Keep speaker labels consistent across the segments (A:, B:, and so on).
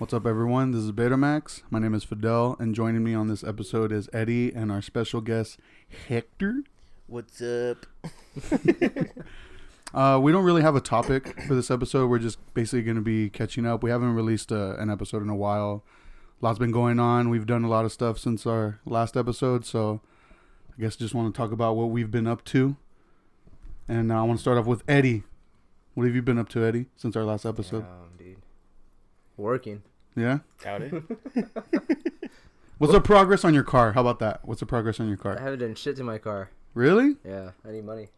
A: What's up, everyone? This is Betamax. My name is Fidel, and joining me on this episode is Eddie and our special guest, Hector.
B: What's up?
A: We don't really have a topic for this episode. We're just basically going to be catching up. We haven't released an episode in a while. Lots been going on. We've done a lot of stuff since our last episode, so I guess just want to talk about what we've been up to. And I want to start off with Eddie. What have you been up to, Eddie, since our last episode?
C: Dude. Working.
A: Yeah?
B: Doubt it.
A: What's the progress on your car? How about that? What's the progress on your car?
C: I haven't done shit to my car.
A: Really?
C: Yeah, I need money.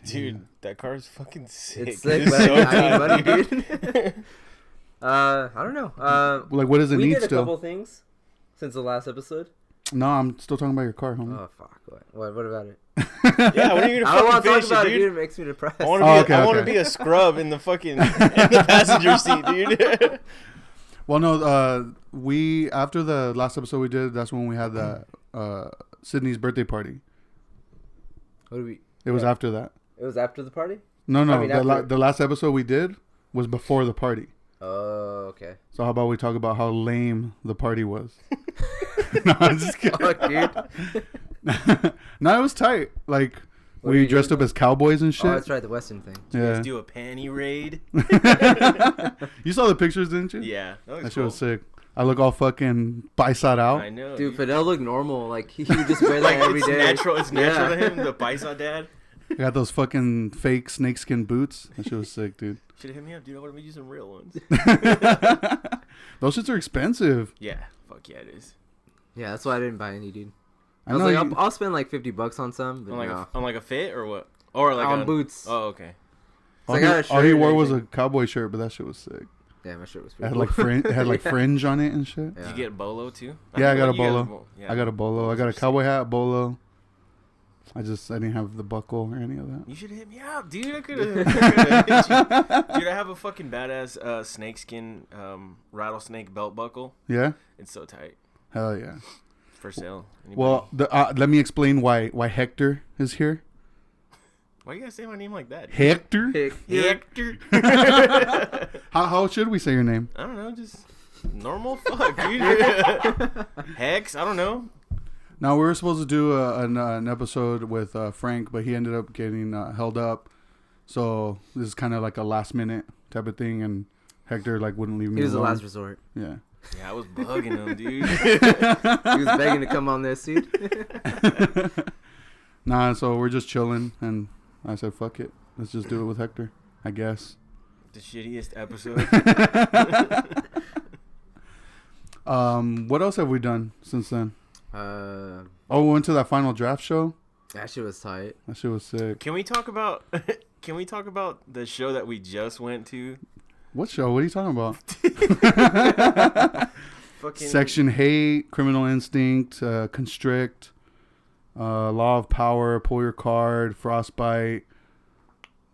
B: Dude, that car is fucking sick.
C: It's sick,
B: It's
C: but
B: so
C: I need
B: tight,
C: money, dude. I don't know.
A: Like, what does it
C: we
A: need
C: did a
A: still?
C: couple things since the last episode.
A: No, I'm still talking about your car, homie.
C: Oh, fuck. What about it?
B: Yeah, when are you
C: I don't
B: gonna
C: want to
B: fucking
C: talk about
B: finish
C: it,
B: it,
C: dude.
B: dude?
C: It makes me depressed.
B: I want to
A: Oh,
B: be.
A: okay.
B: Be a scrub in the fucking in the passenger seat, dude.
A: Well, no, we after the last episode we did, that's when we had the Sydney's birthday party.
C: What do we?
A: It was after that.
C: It was after the party?
A: No,
C: I mean, after-
A: the last episode we did was before the party.
C: Oh, okay.
A: So how about we talk about how lame the party was? No, I'm just kidding.
C: Fuck, dude.
A: No, it was tight. Like,
C: What
A: we
C: did you
A: dressed
C: do?
A: up as cowboys and shit.
C: Oh, that's right, the Western thing.
A: Yeah.
B: Let's do a panty raid.
A: You saw the pictures, didn't you?
B: Yeah, that
A: That shit
B: cool.
A: was sick. I look all fucking bicep out.
B: I know,
C: Dude, Fidel looked normal. Like, he would just wear that
B: Like
C: every
B: it's
C: day.
B: natural. It's natural
C: Yeah.
B: to him. The Paisa dad.
A: I got those fucking fake snakeskin boots. That shit was sick, dude.
B: Should have hit me up, dude. I want to make you some real ones.
A: Those shits are expensive.
B: Yeah, fuck yeah, it is.
C: Yeah, that's why I didn't buy any, dude.
A: I
C: I was
A: know
C: like,
A: you-
C: I'll spend like $50 on some, but
B: On like
C: no.
B: on like a fit or what? Or like
C: On
B: a,
C: boots.
B: Oh, okay.
A: all,
C: I
A: he,
C: got a
A: all he
C: shirt
A: wore
C: and
A: was a
C: everything.
A: cowboy shirt, but that shit was sick.
C: Yeah, my shirt was
A: It
C: pretty
A: had
C: cool.
A: like fringe, it had like
C: Yeah.
A: fringe on it and shit.
C: Yeah.
B: Did you get bolo too?
A: Yeah, I got a
B: You got
A: bolo.
B: Yeah.
A: I got a bolo. I got a cowboy hat, bolo. I didn't have the buckle or any of that.
B: You should hit me up, dude. I could have hit you. Dude, I have a fucking badass snakeskin rattlesnake belt buckle.
A: Yeah?
B: It's so tight.
A: Hell yeah.
B: For sale. Anybody?
A: Well, let me explain why Hector is here.
B: Why you gotta say my name like that?
A: Hector?
B: Hector.
A: How should we say your name?
B: I don't know, just normal fuck, dude. Hex, I don't know.
A: Now, we were supposed to do an episode with Frank, but he ended up getting held up. So this is kind of like a last minute type of thing, and Hector like wouldn't leave me
C: He was the
A: alone.
C: last resort.
A: Yeah.
B: Yeah, I was bugging him, dude.
C: He was begging to come on this, dude.
A: Nah, so we're just chilling, and I said, fuck it. Let's just do it with Hector, I guess.
B: The shittiest episode.
A: What else have we done since then?
C: Uh,
A: Oh, we went to that final draft show.
C: that shit was tight.
A: That shit was sick.
B: Can we talk about the show that we just went to?
A: What show? What are you talking about?
B: Fucking
A: Section Hate, Criminal Instinct, Constrict, Law of Power, Pull Your Card, Frostbite,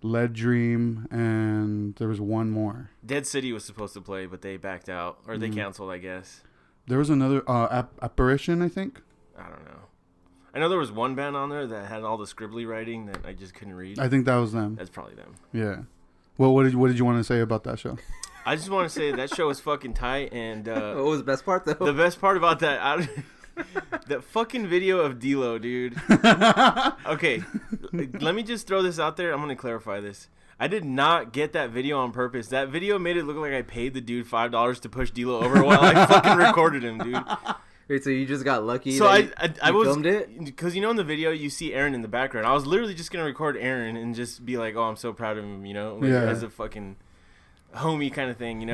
A: Lead Dream, and there was one more.
B: Dead City was supposed to play, but they backed out or they canceled, I guess.
A: There was another Apparition, I think.
B: I don't know. I know there was one band on there that had all the scribbly writing that I just couldn't read.
A: I think that was them.
B: That's probably them.
A: Yeah. Well, what did you want to say about that show?
B: I just want to say that show was fucking tight, and
C: What was the best part, though?
B: the best part about that, that fucking video of D-Lo, dude. Okay, let me just throw this out there. I'm gonna clarify this. I did not get that video on purpose. That video made it look like I paid the dude $5 to push D-Lo over while I fucking recorded him, dude.
C: Wait, so you just got lucky?
B: So
C: that
B: I
C: you
B: was
C: filmed it?
B: because in the video you see Aaron in the background. I was literally just gonna record Aaron and just be like, "Oh, I'm so proud of him," like,
A: Yeah.
B: as a fucking homie kind of thing,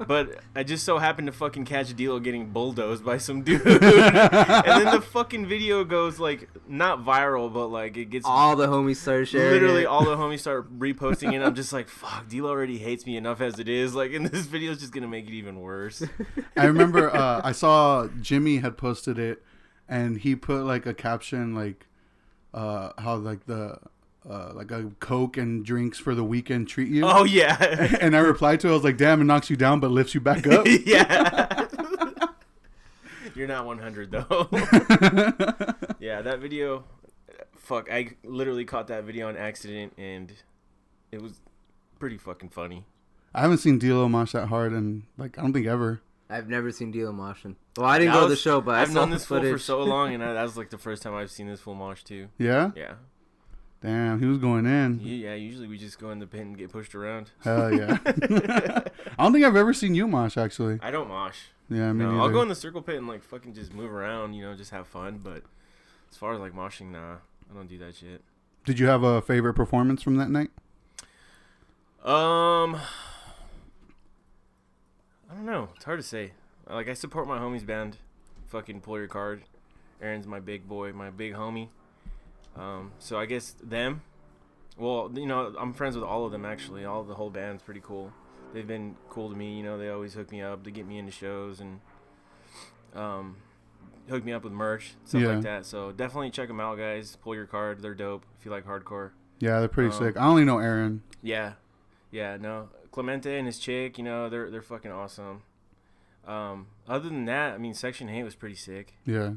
B: But I just so happened to fucking catch D-Lo getting bulldozed by some dude, and then the fucking video goes like not viral, but like it gets
C: All the homies started sharing
B: literally
C: it.
B: all the homies start reposting it. And I'm just like, fuck, D-Lo already hates me enough as it is. Like, and this video is just gonna make it even worse.
A: I remember I saw Jimmy had posted it, and he put like a caption like how like the like a Coke and drinks for the weekend treat you.
B: Oh yeah,
A: And I replied to it, I was like, damn, it knocks you down but lifts you back up.
B: yeah. You're not 100 though. Yeah, that video. Fuck, I literally caught that video on accident, and it was pretty fucking funny.
A: I haven't seen D'Lo mosh that hard, and like I don't think ever.
C: I've never seen D'Lo moshing. Well, I didn't go to the show, but
B: I've
C: I saw
B: known this fool
C: footage.
B: for so long, and that was like the first time I've seen this fool mosh too.
A: Yeah.
B: Yeah.
A: Damn, he was going in.
B: Yeah. Usually we just go in the pit and get pushed around.
A: Hell yeah. I don't think I've ever seen you mosh actually.
B: I don't mosh.
A: Yeah, me neither.
B: I'll go in the circle pit and like fucking just move around, just have fun. But as far as like moshing, nah, I don't do that shit.
A: Did you have a favorite performance from that night?
B: I don't know. It's hard to say. Like, I support my homie's band. Fucking pull your card. Aaron's my big boy, my big homie. So I guess them. Well, I'm friends with all of them, actually. The whole band's pretty cool. They've been cool to me. They always hook me up to get me into shows and hook me up with merch, stuff like that. So definitely check them out, guys. Pull your card. They're dope if you like hardcore.
A: Yeah, they're pretty sick. I only know Aaron.
B: Yeah, no. Clemente and his chick, they're fucking awesome. Other than that, I mean, Section 8 was pretty sick.
A: Yeah.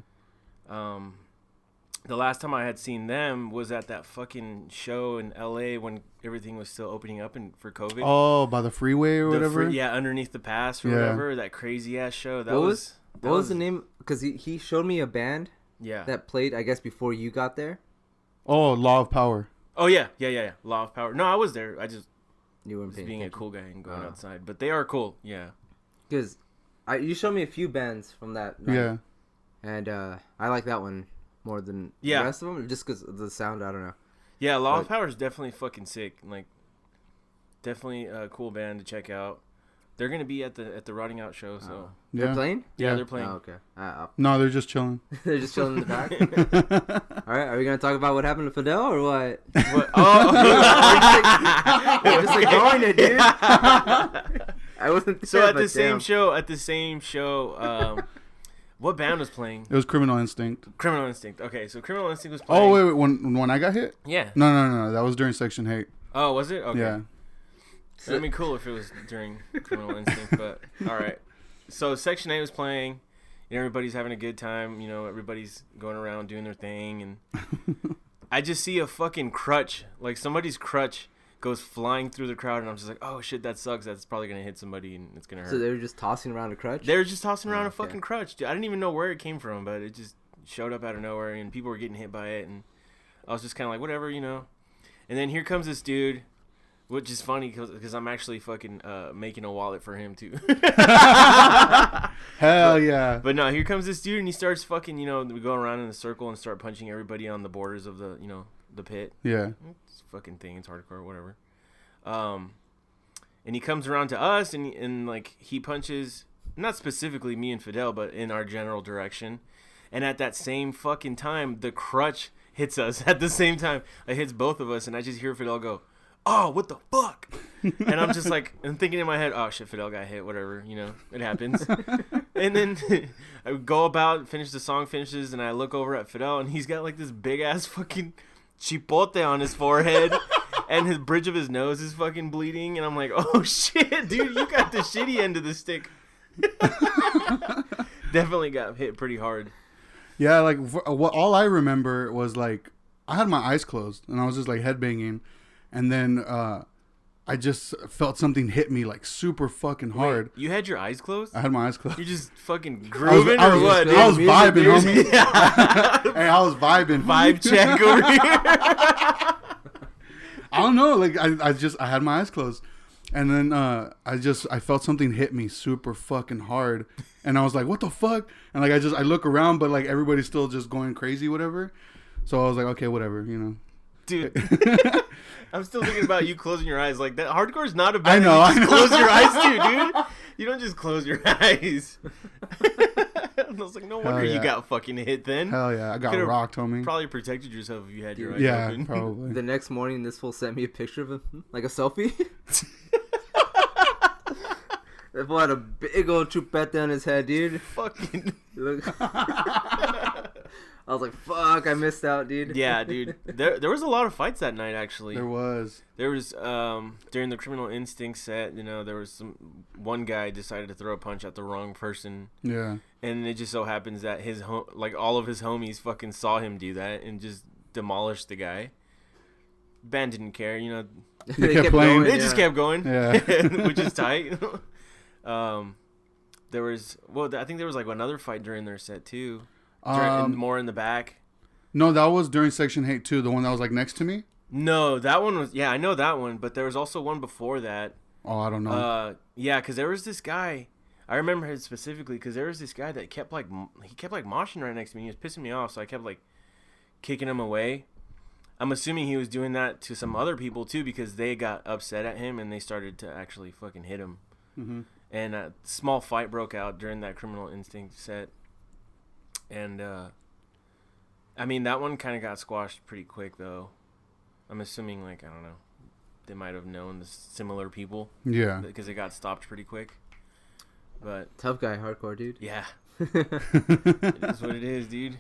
B: The last time I had seen them was at that fucking show in LA when everything was still opening up for COVID.
A: Oh, by the freeway or whatever?
B: Yeah, underneath the pass or whatever. That crazy ass show.
C: What was the name? Because he showed me a band that played, I guess, before you got there.
A: Oh, Law of Power.
B: Oh, yeah. Law of Power. No, I was there. I just
C: you weren't
B: was being a cool guy and going outside. But they are cool, yeah.
C: Because you showed me a few bands from that night.
A: Yeah.
C: And I like that one more than the rest of them, just because of the sound. I don't know.
B: Yeah, Law of Power is definitely fucking sick. Like, definitely a cool band to check out. They're gonna be at the Rotting Out show, so
C: they're playing.
B: Yeah, they're playing.
C: Oh, okay.
A: No, they're just chilling.
C: They're just chilling in the back. All right, are we gonna talk about what happened to Fidel or what?
B: Oh,
C: just ignoring it, dude. I wasn't there,
B: so at the same show. What band was playing?
A: It was Criminal Instinct.
B: Criminal Instinct. Okay, so Criminal Instinct was playing.
A: Oh, wait. When I got hit?
B: Yeah.
A: No. That was during Section 8.
B: Oh, was it? Okay.
A: Yeah.
B: That'd be cool if it was during Criminal Instinct, but all right. So Section 8 was playing. Everybody's having a good time. Everybody's going around doing their thing. And I just see a fucking crutch. Like, somebody's crutch goes flying through the crowd, and I'm just like, oh shit, that sucks. That's probably gonna hit somebody and it's gonna hurt.
C: So they were just tossing around a crutch?
B: They were just tossing around a fucking crutch, dude. I didn't even know where it came from, but it just showed up out of nowhere, and people were getting hit by it, and I was just kind of like, whatever, And then here comes this dude, which is funny because I'm actually fucking making a wallet for him too.
A: Hell yeah.
B: But no, here comes this dude, and he starts fucking, we go around in a circle and start punching everybody on the borders of the, the pit.
A: Yeah.
B: It's a fucking thing. It's hardcore, whatever. And he comes around to us, and like, he punches, not specifically me and Fidel, but in our general direction. And at that same fucking time, the crutch hits us at the same time. It hits both of us, and I just hear Fidel go, oh, what the fuck? And I'm just like, I'm thinking in my head, oh shit, Fidel got hit, whatever, it happens. And then I go about, finish the song, finishes, and I look over at Fidel, and he's got like this big ass fucking chipote on his forehead, and his bridge of his nose is fucking bleeding, and I'm like, oh shit, dude, you got the shitty end of the stick. Definitely got hit pretty hard.
A: Yeah, like all I remember was like I had my eyes closed and I was just like headbanging, and then I just felt something hit me like super fucking hard.
B: Wait, you had your eyes closed?
A: I had my eyes closed.
B: You're just fucking grooving
A: I was,
B: or what? Dude?
A: I was vibing, homie.
B: Yeah.
A: Hey, I was vibing.
B: Vibe check over here.
A: I don't know. Like I had my eyes closed, and then I felt something hit me super fucking hard, and I was like, what the fuck? And like I look around, but like everybody's still just going crazy, whatever. So I was like, okay, whatever,
B: Dude, I'm still thinking about you closing your eyes. Like, that hardcore is not a bad thing.
A: I
B: You
A: know.
B: close your eyes too, dude. You don't just close your eyes. I was like, no wonder you got fucking hit then.
A: Hell yeah, I got
B: Could've
A: rocked, homie.
B: Probably protected yourself if you had your eyes
A: Yeah,
B: open.
A: probably.
C: The next morning, this fool sent me a picture of him, like a selfie. That fool had a big old chupete on his head, dude.
B: Fucking.
C: Look. I was like, fuck, I missed out, dude.
B: Yeah, dude. There was a lot of fights that night, actually.
A: There was
B: during the Criminal Instinct set, there was one guy decided to throw a punch at the wrong person.
A: Yeah.
B: And it just so happens that all of his homies fucking saw him do that and just demolished the guy. band didn't care, you know.
A: They kept playing.
B: They just kept going.
A: Yeah.
B: Which is tight. There was, I think there was like another fight during their set too. More in the back.
A: No, that was during Section 8 too. The one that was like next to me.
B: No, that one was, I know that one, but there was also one before that.
A: Oh, I don't know.
B: Yeah, because there was this guy. I remember him specifically because there was this guy that kept like moshing right next to me. He was pissing me off, so I kept like kicking him away. I'm assuming he was doing that to some other people too because they got upset at him and they started to actually fucking hit him.
A: Mm-hmm.
B: And a small fight broke out during that Criminal Instinct set. And I mean, that one kind of got squashed pretty quick though. I'm assuming, like, I don't know, they might have known the similar people.
A: Yeah.
B: Because it got stopped pretty quick. But
C: tough guy, hardcore dude.
B: Yeah. It is what it is, dude.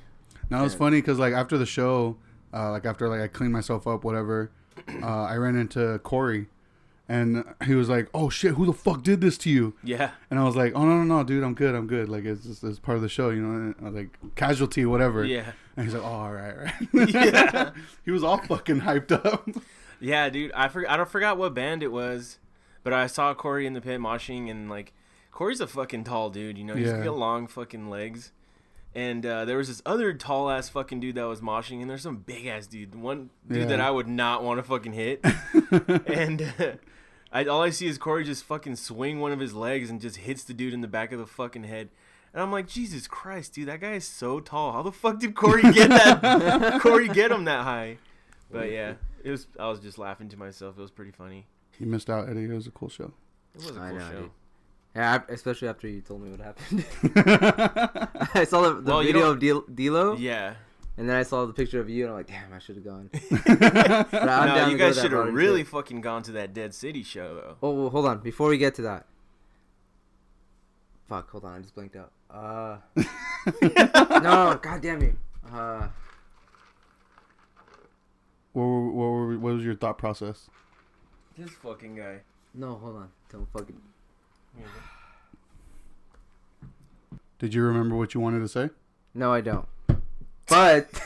A: Now it's funny because like after the show, after I cleaned myself up, whatever, I ran into Corey, and he was like, "Oh shit, who the fuck did this to you?"
B: Yeah.
A: And I was like, "Oh no, dude, I'm good. Like it's part of the show, you know." And I was like, casualty, whatever.
B: Yeah.
A: And he's like, "Oh, all right." Yeah. He was all fucking hyped up.
B: Yeah, dude. I forgot what band it was, but I saw Corey in the pit moshing, and like, Corey's a fucking tall dude, you know. He's got long fucking legs. And there was this other tall ass fucking dude that was moshing, and there's some big ass dude, one dude that I would not want to fucking hit. And all I see is Corey just fucking swing one of his legs and just hits the dude in the back of the fucking head. And I'm like, Jesus Christ, dude, that guy is so tall. How the fuck did Corey get that? Corey get him that high? But yeah, I was just laughing to myself. It was pretty funny.
A: You missed out, Eddie. It was a cool show.
B: It was a cool show. Dude.
C: Yeah, especially after you told me what happened. I saw the video of D-Lo.
B: Yeah.
C: And then I saw the picture of you, and I'm like, damn, I should have gone.
B: No, you guys should have really fucking gone to that Dead City show, though.
C: Oh, well, hold on. Before we get to that. Fuck, hold on. I just blinked out. No, god damn you.
A: What was your thought process?
B: This fucking guy.
C: No, hold on. Don't fucking...
A: Did you remember what you wanted to say?
C: No, I don't. But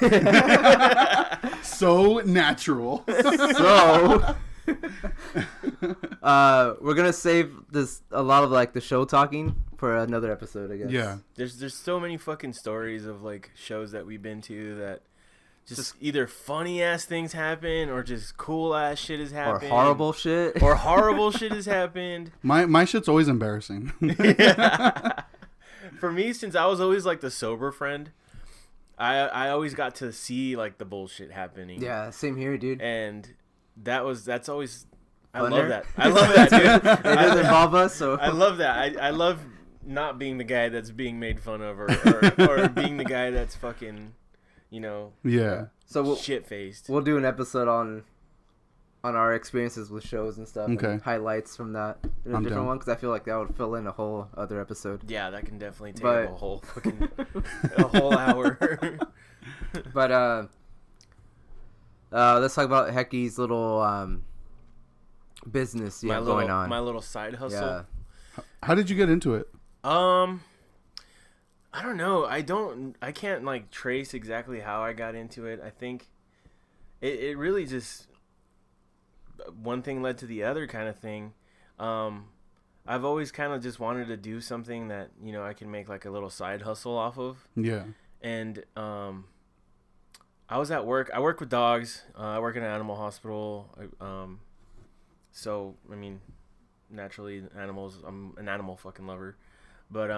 A: so natural.
C: So we're gonna save a lot of like the show talking for another episode, I guess.
A: Yeah.
B: There's so many fucking stories of like shows that we've been to that just either funny ass things happen or just cool ass shit has happened.
C: Or horrible shit.
B: Or horrible shit has happened.
A: My shit's always embarrassing.
B: For me, since I was always like the sober friend, I always got to see like the bullshit happening.
C: Yeah, same here, dude.
B: And that's always I
C: Funner?
B: love that. I love that, dude.
C: It doesn't involve us, so
B: I love that. I love not being the guy that's being made fun of or being the guy that's fucking, you know,
C: so
B: shit faced.
C: We'll do an episode on our experiences with shows and stuff.
A: Okay.
C: And highlights from that in a different one, because I feel like that would fill in a whole other episode.
B: Yeah, that can definitely take up a whole fucking a whole hour.
C: But let's talk about Hecky's little business going on.
B: My little side hustle.
C: Yeah.
A: How did you get into it?
B: I don't know. I can't like trace exactly how I got into it. I think it really just one thing led to the other kind of thing. I've always kind of just wanted to do something that, you know, I can make like a little side hustle off of.
A: Yeah.
B: And I was at work. I work with dogs. I work in an animal hospital. So, I mean, naturally, animals, I'm an animal fucking lover. But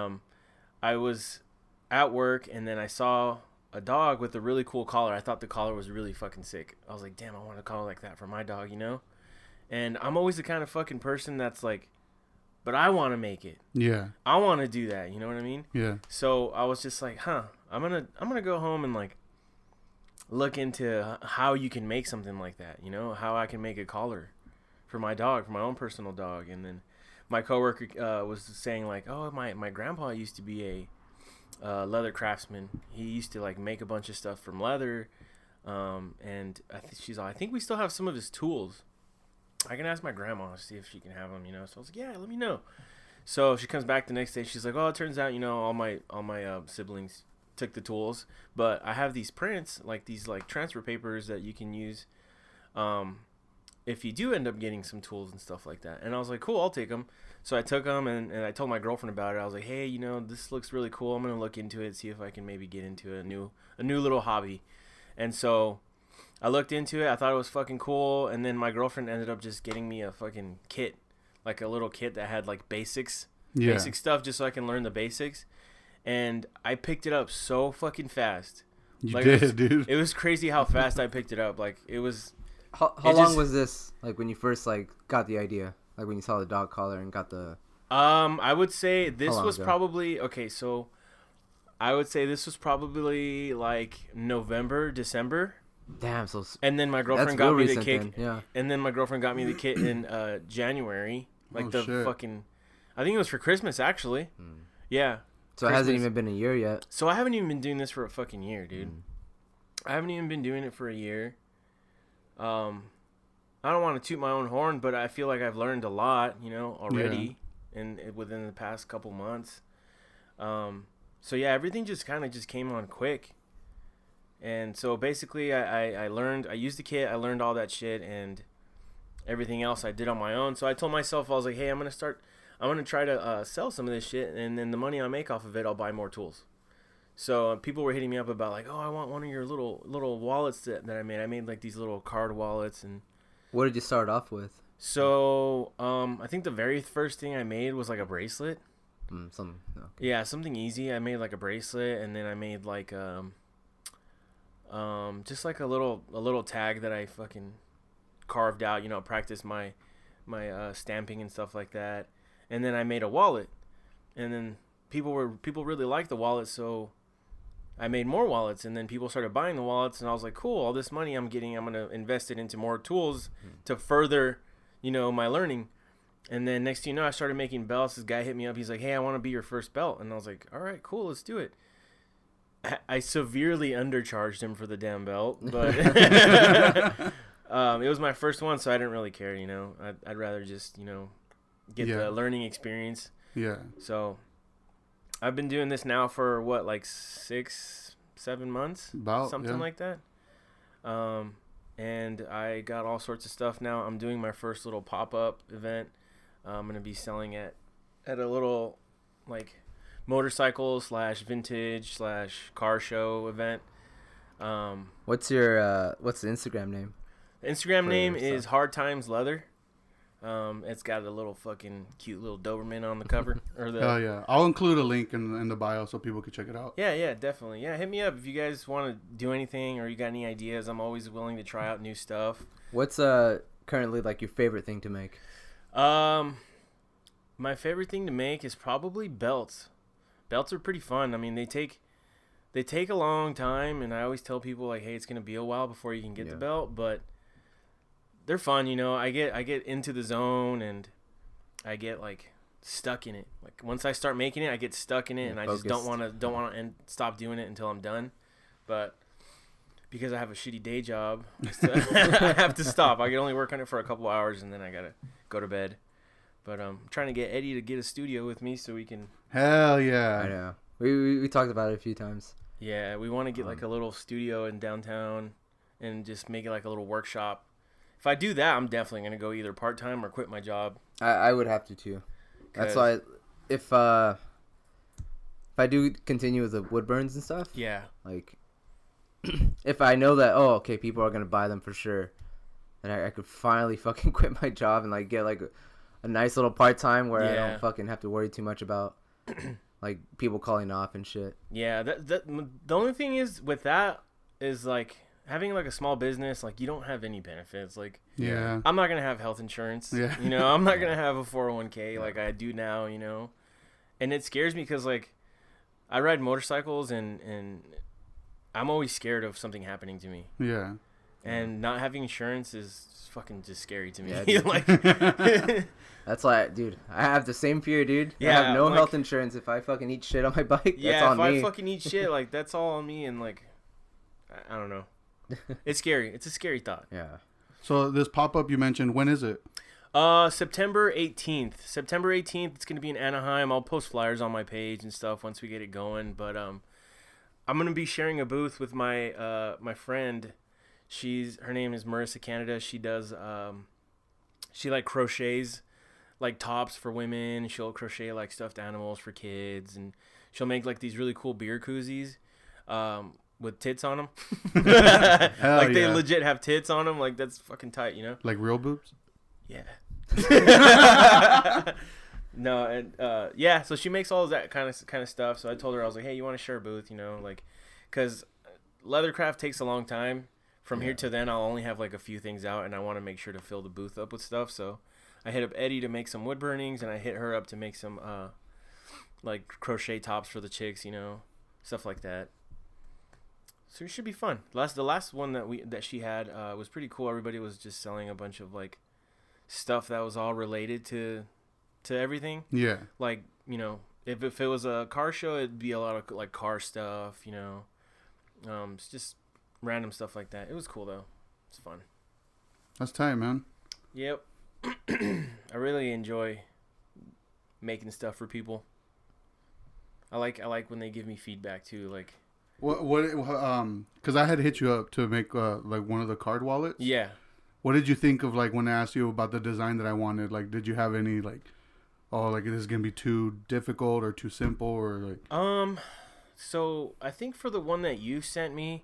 B: I was at work, and then I saw a dog with a really cool collar. I thought the collar was really fucking sick. I was like, damn, I want a collar like that for my dog, you know? And I'm always the kind of fucking person that's like, but I want to make it.
A: Yeah.
B: I want to do that, you know what I mean?
A: Yeah.
B: So I was just like, I'm going to go home and like look into how you can make something like that, you know? How I can make a collar for my dog, for my own personal dog. And then my coworker was saying like, oh, my grandpa used to be a leather craftsman. He used to like make a bunch of stuff from leather. And she's like, I think we still have some of his tools. I can ask my grandma to see if she can have them, you know? So I was like, yeah, let me know. So she comes back the next day. She's like, oh, it turns out, you know, all my siblings took the tools, but I have these prints, like these like transfer papers that you can use if you do end up getting some tools and stuff like that. And I was like, cool, I'll take them. So I took them, and I told my girlfriend about it. I was like, hey, this looks really cool. I'm going to look into it, see if I can maybe get into a new little hobby. And so I looked into it. I thought it was fucking cool. And then my girlfriend ended up just getting me a fucking kit, like a little kit that had like basic stuff, just so I can learn the basics. And I picked it up so fucking fast.
A: You did, dude.
B: It was crazy how fast I picked it up. Like, it was...
C: How long was this, like, when you first, like, got the idea? Like, when you saw the dog collar and got the...
B: I would say this was probably... Okay, so I would say this was probably, like, November, December.
C: Damn, so...
B: And then my girlfriend got me the kit.
C: Then, yeah.
B: And then my girlfriend got me the kit in January. Like,
A: shit.
B: fucking... I think it was for Christmas, actually. Yeah.
C: So it hasn't even been a year yet.
B: So I haven't even been doing this for a fucking year, dude. I haven't even been doing it for a year. I don't want to toot my own horn, but I feel like I've learned a lot, already, and within the past couple months. So yeah, everything just kind of came on quick. And so basically I learned, I used the kit, I learned all that shit, and everything else I did on my own. So I told myself, I was like, hey, I'm going to try to sell some of this shit, and then the money I make off of it, I'll buy more tools. So people were hitting me up about like, oh, I want one of your little wallets that I made. I made like these little card wallets. And
C: what did you start off with?
B: So I think the very first thing I made was like a bracelet.
C: Okay.
B: Yeah, something easy. I made like a bracelet, and then I made like just like a little tag that I fucking carved out. Practice my stamping and stuff like that. And then I made a wallet, and then people really liked the wallet, so I made more wallets, and then people started buying the wallets, and I was like, cool, all this money I'm getting, I'm going to invest it into more tools to further, my learning. And then next thing you know, I started making belts. This guy hit me up. He's like, hey, I want to be your first belt. And I was like, all right, cool, let's do it. I severely undercharged him for the damn belt, but it was my first one, so I didn't really care, I'd rather just, get the learning experience. Yeah. So I've been doing this now for what, like 6-7 months, something like that. And I got all sorts of stuff now. I'm doing my first little pop-up event. I'm gonna be selling at a little like motorcycle / vintage / car show event.
C: What's the Instagram name?
B: The Instagram name is Hard Times Leather. It's got a little fucking cute little Doberman on the cover.
A: Oh yeah, I'll include a link in the bio so people can check it out.
B: Yeah, definitely. Yeah, hit me up if you guys want to do anything or you got any ideas. I'm always willing to try out new stuff.
C: What's currently like your favorite thing to make?
B: My favorite thing to make is probably belts. Belts are pretty fun. I mean, they take a long time, and I always tell people like, hey, it's gonna be a while before you can get the belt, but they're fun, I get into the zone, and I get like stuck in it. Like once I start making it, I get stuck in it, and focused. I just don't want to stop doing it until I'm done. But because I have a shitty day job, I have to stop. I can only work on it for a couple hours, and then I gotta go to bed. But I'm trying to get Eddie to get a studio with me so we can.
A: Hell yeah!
C: I know. We talked about it a few times.
B: Yeah, we want to get like a little studio in downtown, and just make it like a little workshop. If I do that, I'm definitely going to go either part-time or quit my job.
C: I would have to, too. That's why if I do continue with the wood burns and stuff, like, if I know that, people are going to buy them for sure, then I could finally fucking quit my job and, like, get, like, a nice little part-time where I don't fucking have to worry too much about, like, people calling off and shit.
B: Yeah, the only thing is with that is, like, having like a small business, like you don't have any benefits. Like, I'm not gonna have health insurance. Yeah. I'm not gonna have a 401k like I do now. And it scares me because like I ride motorcycles and I'm always scared of something happening to me. Yeah. And not having insurance is fucking just scary to me. Yeah, like
C: that's why, dude. I have the same fear, dude. Yeah, I have no health insurance. If I fucking eat shit on my bike, that's on me.
B: Yeah, if I fucking eat shit, like that's all on me. And like, I don't know. It's scary. It's a scary thought.
C: Yeah.
A: So this pop-up you mentioned, when is it?
B: September 18th. September 18th. It's going to be in Anaheim. I'll post flyers on my page and stuff once we get it going. But I'm going to be sharing a booth with my my friend. Her name is Marissa Canada. She does she like crochets like tops for women. She'll crochet like stuffed animals for kids, and she'll make like these really cool beer koozies with tits on them. Like they legit have tits on them. Like that's fucking tight, you know?
A: Like real boobs?
B: Yeah. No, and yeah, so she makes all of that kind of stuff. So I told her, I was like, hey, you want to share a booth, you know, like, because leathercraft takes a long time. From here to then, I'll only have like a few things out, and I want to make sure to fill the booth up with stuff. So I hit up Eddie to make some wood burnings, and I hit her up to make some like crochet tops for the chicks, you know, stuff like that. So it should be fun. The last one that she had was pretty cool. Everybody was just selling a bunch of like stuff that was all related to everything. Yeah. Like, you know, if it was a car show, it'd be a lot of like car stuff, you know. It's just random stuff like that. It was cool though. It's fun.
A: That's tight, man.
B: Yep. I really enjoy making stuff for people. I like when they give me feedback too. Like,
A: because I had hit you up to make like one of the card wallets. Yeah. What did you think of like when I asked you about the design that I wanted? Like, did you have any like, oh, like this is gonna be too difficult or too simple or like?
B: So I think for the one that you sent me,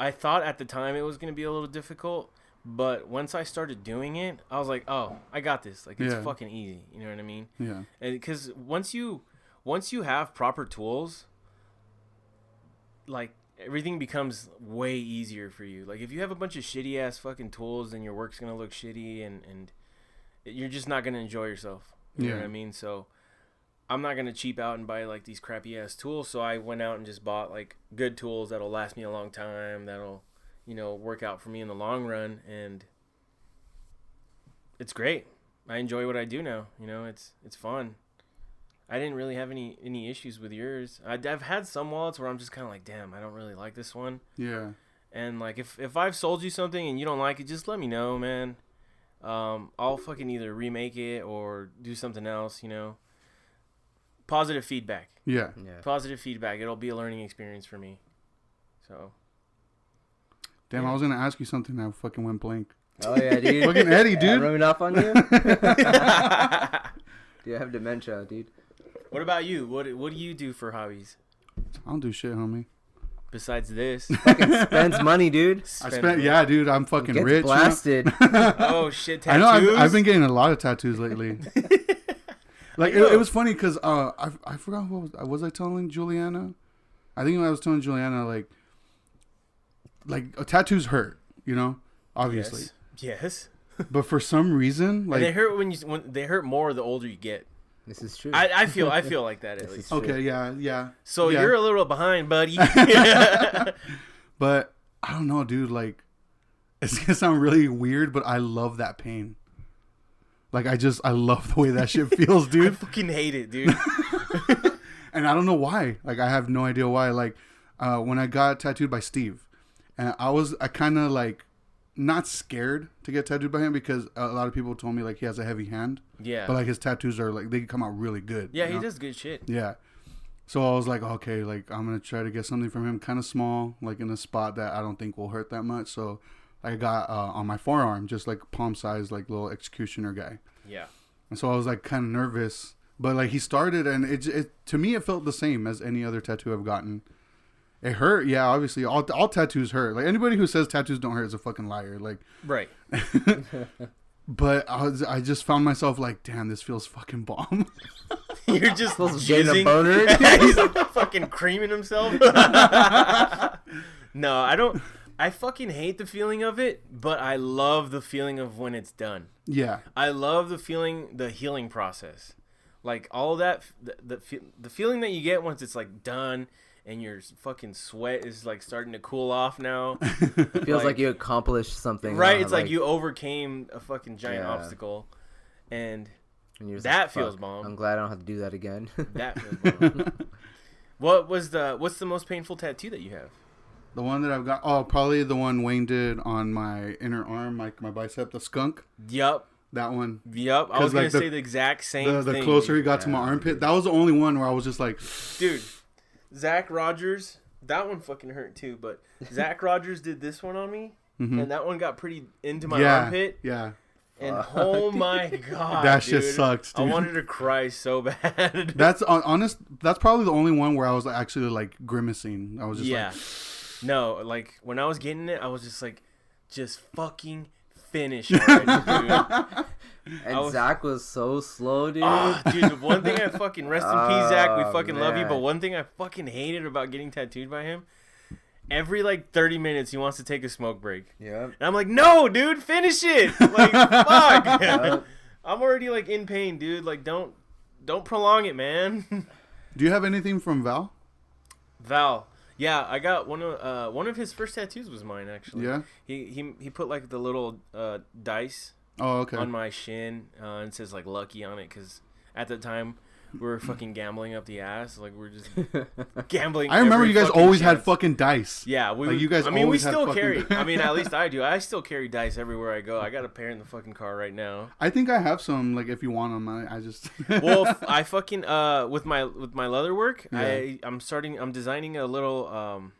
B: I thought at the time it was gonna be a little difficult, but once I started doing it, I was like, oh, I got this. Like it's fucking easy. You know what I mean? Yeah. And because once you have proper tools, like everything becomes way easier for you. Like if you have a bunch of shitty ass fucking tools, then your work's gonna look shitty, and you're just not gonna enjoy yourself. You know what I mean? So I'm not gonna cheap out and buy like these crappy ass tools. So I went out and just bought like good tools that'll last me a long time, that'll, you know, work out for me in the long run, and it's great. I enjoy what I do now. You know, it's fun. I didn't really have any issues with yours. I've had some wallets where I'm just kind of like, damn, I don't really like this one. Yeah. And like if I've sold you something and you don't like it, just let me know, man. I'll fucking either remake it or do something else, you know. Positive feedback. Yeah. Positive feedback. It'll be a learning experience for me. So.
A: Damn, I was going to ask you something that fucking went blank.
C: Oh, yeah, dude.
A: Fucking Eddie, dude.
C: Rubbing off on you? Do you have dementia, dude?
B: What about you? What do you do for hobbies?
A: I don't do shit, homie.
B: Besides this.
C: Fucking spends money, dude.
A: Yeah, dude. I'm fucking
C: Gets
A: rich.
C: Blasted.
A: You know?
B: Oh, shit, tattoos?
A: I know. I've been getting a lot of tattoos lately. Like, it was funny because I forgot what was I telling Juliana? I think I was telling Juliana, like tattoos hurt, you know? Obviously.
B: Yes.
A: But for some reason, like...
B: And they hurt when they hurt more the older you get.
C: This is true.
B: I feel like that at least.
A: Okay, yeah.
B: So you're a little behind, buddy.
A: But I don't know, dude. Like, it's gonna sound really weird, but I love that pain. Like, I love the way that shit feels, dude.
B: I fucking hate it, dude.
A: And I don't know why. Like, I have no idea why. Like, when I got tattooed by Steve, and I kind of like not scared to get tattooed by him because a lot of people told me like he has a heavy hand. Yeah. But like his tattoos are like, they come out really good.
B: Yeah, he does good shit.
A: Yeah. So I was like, okay, like I'm gonna try to get something from him, kind of small, like in a spot that I don't think will hurt that much. So I got on my forearm, just like palm size, like little executioner guy. Yeah. And so I was like kind of nervous, but like he started, and it to me it felt the same as any other tattoo I've gotten. It hurt, yeah. Obviously, all tattoos hurt. Like anybody who says tattoos don't hurt is a fucking liar. Like, right. But I just found myself like, damn, this feels fucking bomb.
B: You're just
C: getting a boner.
B: He's like fucking creaming himself. No, I don't. I fucking hate the feeling of it, but I love the feeling of when it's done. Yeah. I love the feeling, the healing process, like all of that. The feeling that you get once it's like done. And your fucking sweat is like starting to cool off now.
C: It feels like you accomplished something.
B: Right, it's like you overcame a fucking giant obstacle. And that feels bomb.
C: I'm glad I don't have to do that again.
B: That feels bomb. What's the most painful tattoo that you have?
A: The one that I've got, probably the one Wayne did on my inner arm, like my bicep, the skunk.
B: Yup.
A: That one.
B: Yup. I was going to say the exact same thing.
A: The closer he got to my armpit, that was the only one where I was just like...
B: Dude. Zach Rogers, that one fucking hurt too, but Zach Rogers did this one on me, and that one got pretty into my armpit.
A: Yeah.
B: And oh my god,
A: that shit sucked, dude.
B: I wanted to cry so bad.
A: That's honest. That's probably the only one where I was actually like grimacing. I was just like,
B: no, like when I was getting it, I was just like, just fucking finish already, dude.
C: And Zach was so slow, dude.
B: Dude, the one thing I fucking rest in peace, Zach. We fucking love you, but one thing I fucking hated about getting tattooed by him. Every like 30 minutes, he wants to take a smoke break. Yeah. And I'm like, no, dude, finish it. Like, fuck. Yep. I'm already like in pain, dude. Like, don't prolong it, man.
A: Do you have anything from Val?
B: Val, yeah, I got one of his first tattoos was mine actually.
A: Yeah.
B: He put like the little dice.
A: Oh, okay.
B: On my shin, and it says like lucky on it because at the time. We were fucking gambling up the ass, like we're just gambling.
A: I remember you guys always had fucking dice.
B: Yeah,
A: you guys.
B: I mean, we still
A: carry.
B: I mean, at least I do. I still carry dice everywhere I go. I got a pair in the fucking car right now.
A: I think I have some. Like, if you want them, I just.
B: Well, I fucking with my leather work, yeah. I'm designing a little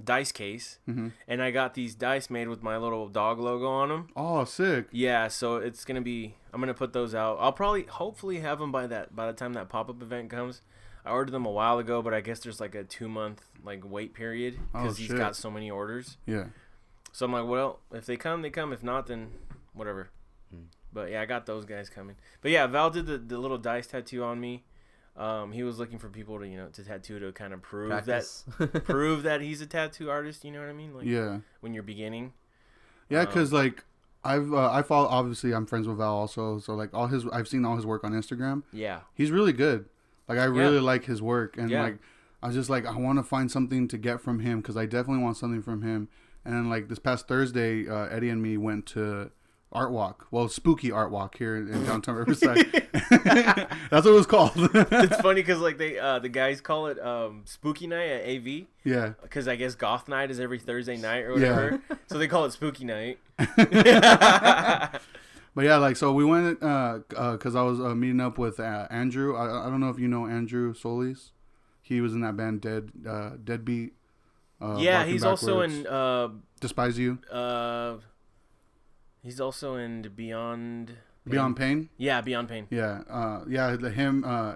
B: dice case, and I got these dice made with my little dog logo on them.
A: Oh, sick!
B: Yeah, so it's gonna be. I'm gonna put those out. I'll hopefully have them by the time that pop-up event comes. I ordered them a while ago, but I guess there's like a 2-month like wait period because he's got so many orders.
A: Yeah.
B: So I'm like, well, if they come, they come. If not, then whatever. But yeah, I got those guys coming. But yeah, Val did the little dice tattoo on me. He was looking for people to tattoo to kind of prove that he's a tattoo artist. You know what I mean? Like,
A: yeah.
B: When you're beginning.
A: Yeah, because like I follow. Obviously, I'm friends with Val also. So like I've seen all his work on Instagram.
B: Yeah. He's
A: really good. Like I really like his work, and like I was just like I want to find something to get from him because I definitely want something from him. And then like this past Thursday, Eddie and me went to Art Walk. Well, Spooky Art Walk here in downtown Riverside. That's what it was called.
B: It's funny because like the guys call it Spooky Night at AV.
A: Yeah.
B: Because I guess Goth Night is every Thursday night or whatever. Yeah. So they call it Spooky Night.
A: But yeah, like so we went because I was meeting up with Andrew. I don't know if you know Andrew Solis. He was in that band Deadbeat.
B: Yeah, he's also in
A: Despise You.
B: He's also in Beyond
A: Pain.
B: Yeah, Beyond Pain.
A: Yeah,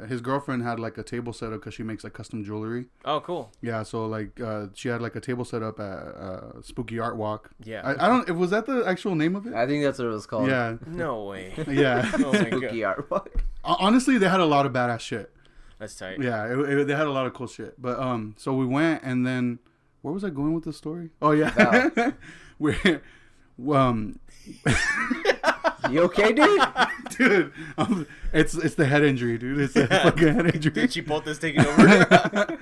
A: his girlfriend had like a table set up because she makes like custom jewelry.
B: Oh, cool.
A: Yeah, so like she had like a table set up at Spooky Art Walk.
B: Yeah,
A: I don't. Was that the actual name of it?
C: I think that's what it was called.
A: Yeah.
B: No way.
A: Yeah.
B: Oh my
C: Spooky
B: God.
C: Art Walk.
A: Honestly, they had a lot of badass shit.
B: That's tight.
A: Yeah, they had a lot of cool shit. But so we went, and then where was I going with the story? Oh yeah, we're
C: You okay, dude?
A: Dude, it's the head injury, dude. It's the fucking head injury.
B: Did Chipotle taking over?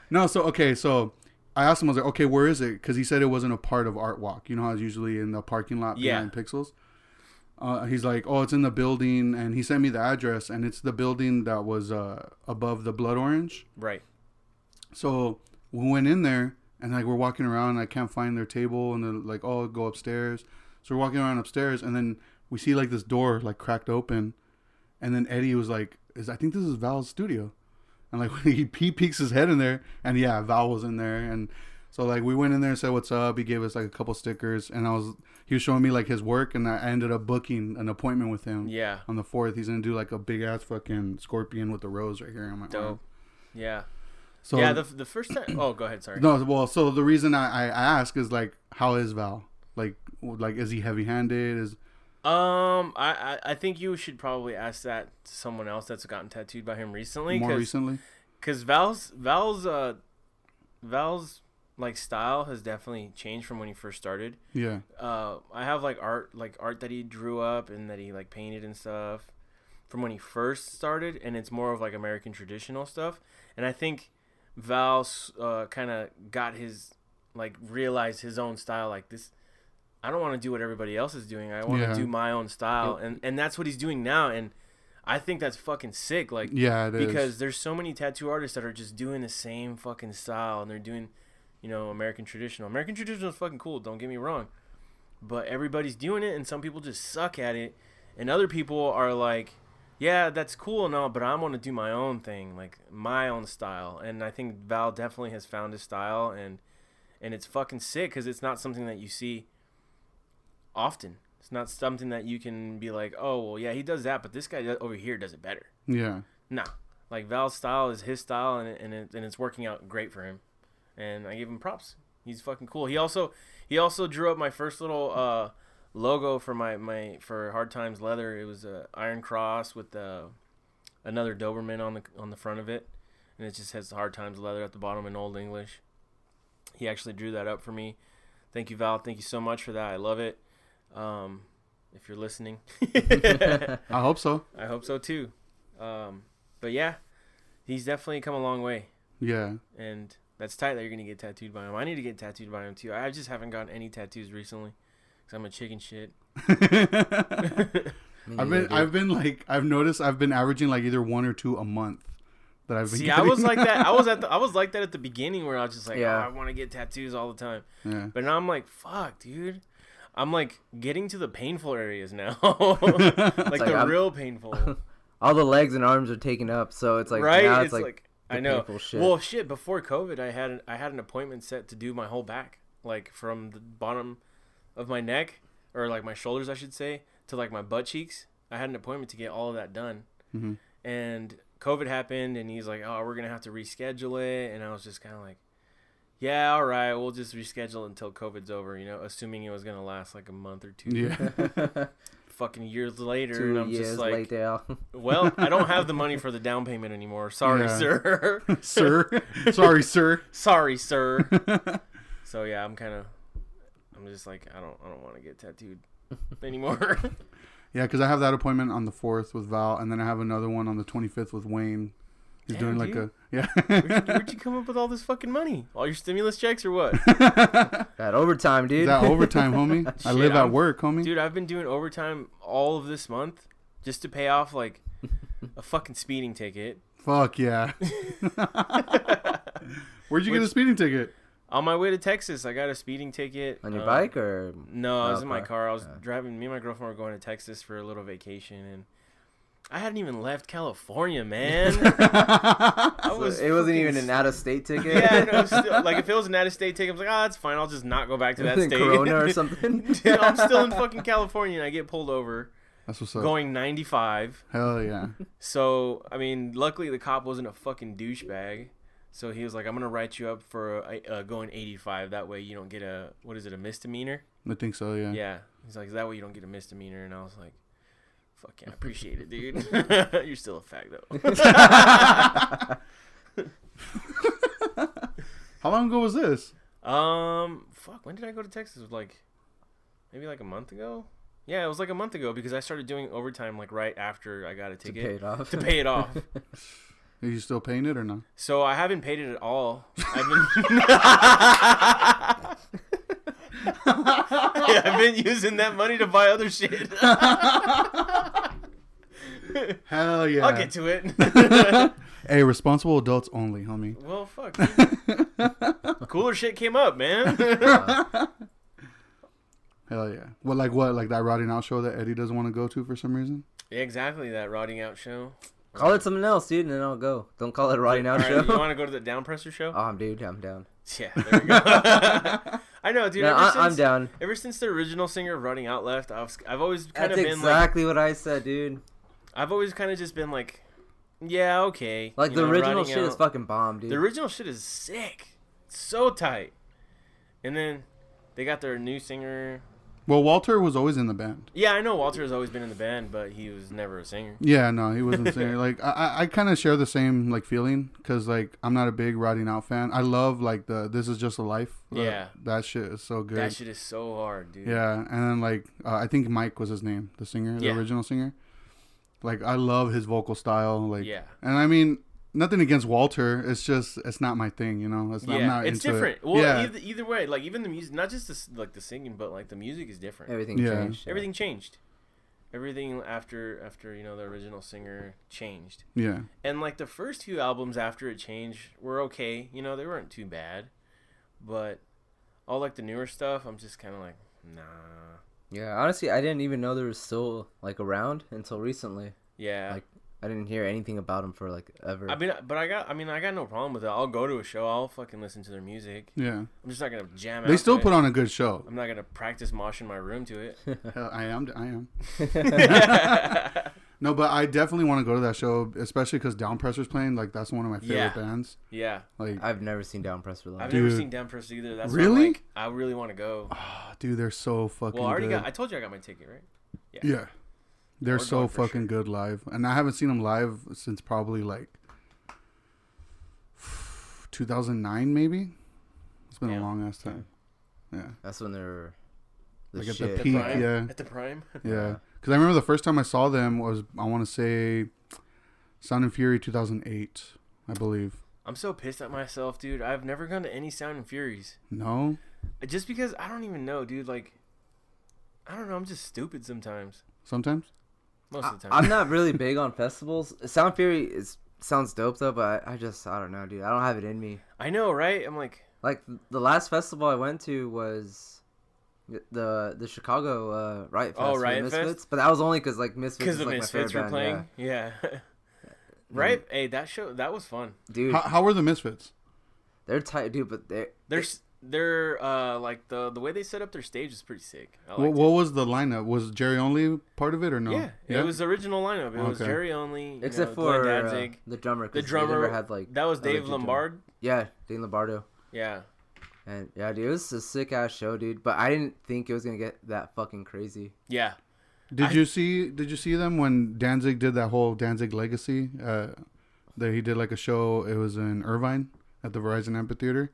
A: No, so I asked him, I was like, okay, where is it? Because he said it wasn't a part of Art Walk. You know how it's usually in the parking lot behind Pixels? He's like, oh, it's in the building, and he sent me the address, and it's the building that was above the Blood Orange.
B: Right.
A: So we went in there, and like we're walking around, and I can't find their table, and they're like, oh, go upstairs. So we're walking around upstairs, and then we see like this door like cracked open, and then Eddie was like, I think this is Val's studio. And like when he peeks his head in there, and yeah, Val was in there, and so like we went in there and said what's up. He gave us like a couple stickers, and he was showing me like his work, and I ended up booking an appointment with him.
B: Yeah. On
A: the 4th, he's gonna do like a big ass fucking scorpion with the rose right here on my arm.
B: Yeah. So
A: yeah,
B: the first time. Oh, go ahead. Sorry.
A: No, well, so the reason I ask is like, how is Val? Like is he heavy handed?
B: I think you should probably ask that to someone else that's gotten tattooed by him recently.
A: More recently?
B: Because Val's like style has definitely changed from when he first started.
A: Yeah.
B: I have like art that he drew up and that he like painted and stuff from when he first started, and it's more of like American traditional stuff. And I think Val's kind of got his like realized his own style like this. I don't want to do what everybody else is doing. I want to do my own style. And that's what he's doing now. And I think that's fucking sick. Like,
A: yeah,
B: because there's so many tattoo artists that are just doing the same fucking style. And they're doing, American traditional. American traditional is fucking cool. Don't get me wrong. But everybody's doing it. And some people just suck at it. And other people are like, yeah, that's cool and all, but I want to do my own thing. Like, my own style. And I think Val definitely has found his style. And it's fucking sick because it's not something that you see often. It's not something that you can be like, oh, well, yeah, he does that, but this guy over here does it better.
A: Yeah.
B: Nah. Like, Val's style is his style, and it's working out great for him. And I give him props. He's fucking cool. He also drew up my first little logo for for Hard Times Leather. It was a iron cross with another Doberman on the front of it, and it just has Hard Times Leather at the bottom in Old English. He actually drew that up for me. Thank you, Val. Thank you so much for that. I love it. If you're listening.
A: I hope so.
B: I hope so too. But yeah, he's definitely come a long way.
A: Yeah.
B: And that's tight that you're gonna get tattooed by him. I need to get tattooed by him too. I just haven't gotten any tattoos recently because I'm a chicken shit.
A: I've noticed I've been averaging like either 1 or 2 a month. That I've been
B: See,
A: getting.
B: I was like that. I was like that at the beginning where I was just like, oh, I want to get tattoos all the time.
A: Yeah.
B: But now I'm like, fuck, dude. I'm like getting to the painful areas now, like the real painful.
C: All the legs and arms are taken up, so it's like
B: right.
C: Now
B: it's like I know.
C: Shit.
B: Well, shit. Before COVID, I had an appointment set to do my whole back, like from the bottom of my neck, or like my shoulders, I should say, to like my butt cheeks. I had an appointment to get all of that done, and COVID happened, and he's like, "Oh, we're gonna have to reschedule it," and I was just kind of like, "Yeah, all right, we'll just reschedule until COVID's over," assuming it was gonna last like a month or 2.
A: Yeah.
B: Fucking years later,
C: 2
B: and I'm
C: years
B: just like,
C: later.
B: well, I don't have the money for the down payment anymore. Sorry, sir.
A: Sorry, sir.
B: Sorry, sir. So yeah, I'm just like, I don't want to get tattooed anymore.
A: Yeah, because I have that appointment on the 4th with Val, and then I have another one on the 25th with Wayne. He's doing like
B: dude.
A: Yeah.
B: Where'd you come up with all this fucking money? All your stimulus checks or what?
C: That overtime, dude.
A: That overtime, homie. I live at work, homie.
B: Dude, I've been doing overtime all of this month just to pay off like a fucking speeding ticket.
A: Fuck yeah. Where'd you get a speeding ticket?
B: On my way to Texas, I got a speeding ticket.
C: On your bike or?
B: No, I was in my car. I was driving. Me and my girlfriend were going to Texas for a little vacation, and I hadn't even left California, man.
C: It wasn't even an out-of-state ticket?
B: Yeah, no, still, like if it was an out-of-state ticket, I was like, that's fine. I'll just not go back to that state.
C: Corona or something?
B: Dude, I'm still in fucking California, and I get pulled over.
A: That's what's up.
B: Going 95.
A: Hell yeah.
B: So, I mean, luckily the cop wasn't a fucking douchebag. So he was like, I'm going to write you up for going 85. That way you don't get a misdemeanor?
A: I think so, yeah.
B: Yeah. He's like, that way you don't get a misdemeanor. And I was like, fuck yeah, I appreciate it, dude. You're still a fag, though.
A: How long ago was this?
B: Fuck, when did I go to Texas? It was like, maybe like a month ago? Yeah, it was like a month ago because I started doing overtime like right after I got a ticket.
C: To pay it off.
B: To pay it off.
A: Are you still paying it or no?
B: So I haven't paid it at all. I've been using that money to buy other shit.
A: Hell yeah.
B: I'll get to it.
A: Hey, responsible adults only, homie.
B: Well, fuck. Cooler shit came up, man.
A: Hell yeah. Well, like what? Like that rotting out show that Eddie doesn't want to go to for some reason?
B: Yeah, exactly, that rotting out show.
C: Call it something else, dude, and then I'll go. Don't call it rotting out show.
B: You want to go to the Downpresser show?
C: Oh, dude, I'm down.
B: Yeah, there we go. I know, dude.
C: No, I'm down.
B: Ever since the original singer of Rotting Out left, I've always kind of been like...
C: That's exactly what I said, dude.
B: I've always kind of just been like, yeah, okay.
C: Like, the original shit is fucking bomb, dude.
B: The original shit is sick. It's so tight. And then they got their new singer...
A: Well, Walter was always in the band.
B: Yeah, I know Walter has always been in the band, but he was never a singer.
A: Yeah, no, he wasn't a singer. Like, I kind of share the same, like, feeling, because, like, I'm not a big Rotting Out fan. I love, like, the This Is Just a Life.
B: Yeah.
A: That shit is so good.
B: That shit is so hard, dude.
A: Yeah, and then, like, I think Mike was his name, the singer, the original singer. Like, I love his vocal style. Like,
B: yeah.
A: And, I mean... Nothing against Walter. It's just it's not my thing, you know. It's not, I'm not
B: it's
A: into
B: different.
A: It.
B: Well,
A: yeah.
B: either way, like even the music, not just the singing, but like the music is different.
C: Everything changed.
B: Everything changed. Everything after the original singer changed.
A: Yeah.
B: And like the first few albums after it changed were okay. You know, they weren't too bad, but all like the newer stuff, I'm just kind of like, nah.
C: Yeah, honestly, I didn't even know there was still like around until recently.
B: Yeah.
C: Like I didn't hear anything about them for like ever.
B: I got no problem with it. I'll go to a show. I'll fucking listen to their music.
A: Yeah.
B: I'm just not gonna jam.
A: They still put on a good show.
B: I'm not gonna practice mosh in my room to it.
A: Hell, I am. No, but I definitely want to go to that show, especially because Downpresser's playing. Like, that's one of my favorite bands.
B: Yeah.
A: Like,
C: I've never seen Downpresser live.
B: I've never seen Downpresser either. That's
A: really?
B: Why I really want to go.
A: Oh, dude, they're so fucking good.
B: I told you I got my ticket, right?
A: Yeah. They're so fucking good live. And I haven't seen them live since probably like 2009, maybe. It's been a long ass time. Yeah.
C: That's when they're
A: like at the peak,
B: At the prime?
A: Yeah. Because I remember the first time I saw them was, I want to say, Sound and Fury 2008, I believe.
B: I'm so pissed at myself, dude. I've never gone to any Sound and Furies.
A: No?
B: Just because I don't even know, dude. Like, I don't know. I'm just stupid sometimes.
A: Sometimes?
B: Most of the time.
C: I'm not really big on festivals. Sound Fury sounds dope, though, but I don't know, dude. I don't have it in me.
B: I know, right? I'm like
C: the last festival I went to was the Chicago Riot Fest.
B: Riot
C: Misfits,
B: Fest?
C: But that was only because like Misfits.
B: Because the
C: like
B: Misfits were playing. Yeah. Right? Hey, that was fun,
C: dude.
A: How were the Misfits?
C: They're tight, dude. But
B: they're like the way they set up their stage is pretty sick.
A: What was the lineup? Was Jerry Only part of it or no?
B: Yeah, it was the original lineup. It was Jerry Only,
C: except for the drummer.
B: The drummer
C: had like
B: that was Dave Lombard.
C: Yeah, Dave Lombardo.
B: Yeah.
C: And yeah, dude, it was a sick ass show, dude. But I didn't think it was gonna get that fucking crazy.
B: Yeah.
A: Did you see them when Danzig did that whole Danzig Legacy? That he did like a show. It was in Irvine at the Verizon Amphitheater.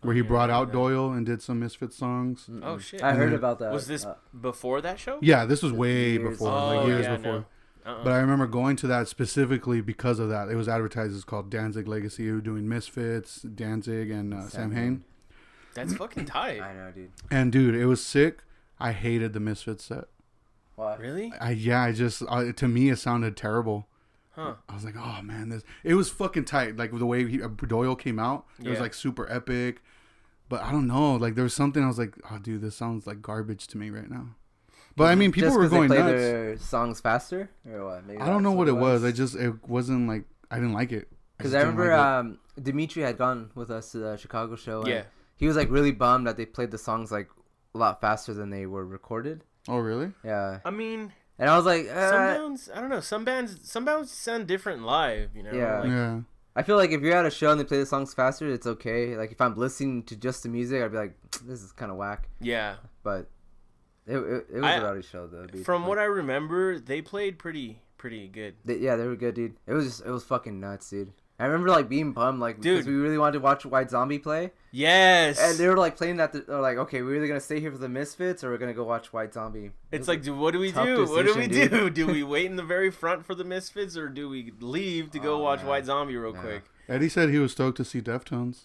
A: Where he brought out Doyle and did some Misfits songs.
B: Oh shit!
C: I heard about that.
B: Was this before that show?
A: Yeah, this was way before, years before.
B: No.
A: But I remember going to that specifically because of that. It was advertised as called Danzig Legacy. They were doing Misfits, Danzig, and Sam Hain.
B: That's fucking tight.
C: I know, dude.
A: And dude, it was sick. I hated the Misfits set.
B: Why? Really?
A: To me, it sounded terrible.
B: Huh.
A: I was like, oh man, it was fucking tight. Like the way Doyle came out, it was like super epic. But I don't know, like there was something I was like, oh dude, this sounds like garbage to me right now. But I mean, people were going
C: they play
A: nuts.
C: Their songs faster or what? Maybe
A: I don't know what it was. It wasn't like I didn't like it.
C: Because I remember Dimitri had gone with us to the Chicago show. And he was like really bummed that they played the songs like a lot faster than they were recorded.
A: Oh really?
C: Yeah.
B: I mean.
C: And I was like,
B: some bands, I don't know. Some bands sound different live, you know.
C: Yeah.
A: Yeah.
C: I feel like if you're at a show and they play the songs faster, it's okay. Like if I'm listening to just the music, I'd be like, this is kind of whack.
B: Yeah.
C: But it was a rowdy show though. Dude.
B: From what I remember, they played pretty good.
C: They were good, dude. It was fucking nuts, dude. I remember like being bummed, like because we really wanted to watch White Zombie play.
B: Yes.
C: And they were like playing that. They're like, okay, we're either gonna stay here for the Misfits or we're gonna go watch White Zombie.
B: It's like, what do we do? What do we do? Do we wait in the very front for the Misfits or do we leave to go watch White Zombie real quick?
A: Eddie said he was stoked to see Deftones.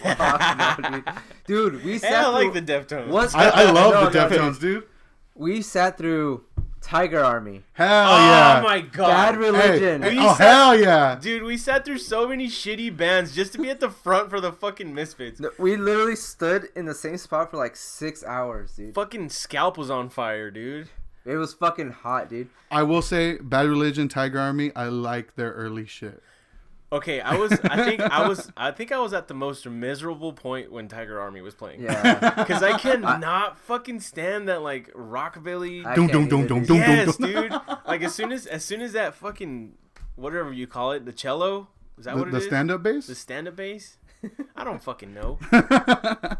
C: No, dude, we sat.
B: I like the Deftones.
A: I love the Deftones, dude.
C: We sat through Tiger Army.
A: Hell yeah.
B: Oh my god.
C: Bad Religion.
A: Hey, hell yeah.
B: Dude, we sat through so many shitty bands just to be at the front for the fucking Misfits.
C: No, we literally stood in the same spot for like 6 hours, dude.
B: Fucking scalp was on fire, dude.
C: It was fucking hot, dude.
A: I will say, Bad Religion, Tiger Army, I like their early shit.
B: Okay, I think I was at the most miserable point when Tiger Army was playing.
C: Yeah.
B: Because I cannot fucking stand that like rockabilly.
A: Yes,
B: dude. Like as soon as that fucking whatever you call it, the cello, is that what it is?
A: The stand-up bass?
B: The stand-up bass? I don't fucking know.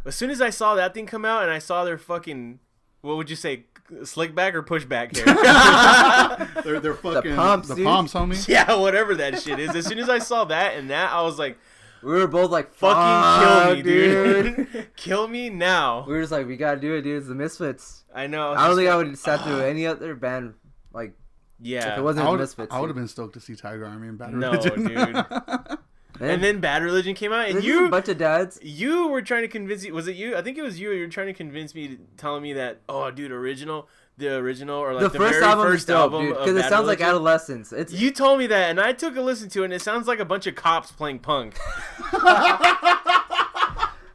B: As soon as I saw that thing come out and I saw their fucking, what would you say, slick back or push back hair?
A: they're fucking
C: the pumps,
A: homie.
B: Yeah, whatever that shit is. As soon as I saw that and that, I was like,
C: we were both like,
B: fucking kill me, dude. Kill me now.
C: We were just like, we gotta do it, dude. It's the Misfits.
B: I know.
C: I don't think I would have sat through any other band like.
B: Yeah.
C: If it wasn't the Misfits.
A: I would have been stoked to see Tiger Army and Bad Religion.
B: No, dude. And then Bad Religion came out, and
C: a bunch of dads.
B: You were trying to convince me. Was it you? I think it was you. You were trying to convince me, telling me that, oh, dude, the original, or like the very first album,
C: because it sounds like Adolescence.
B: You told me that, and I took a listen to it, and it sounds like a bunch of cops playing punk.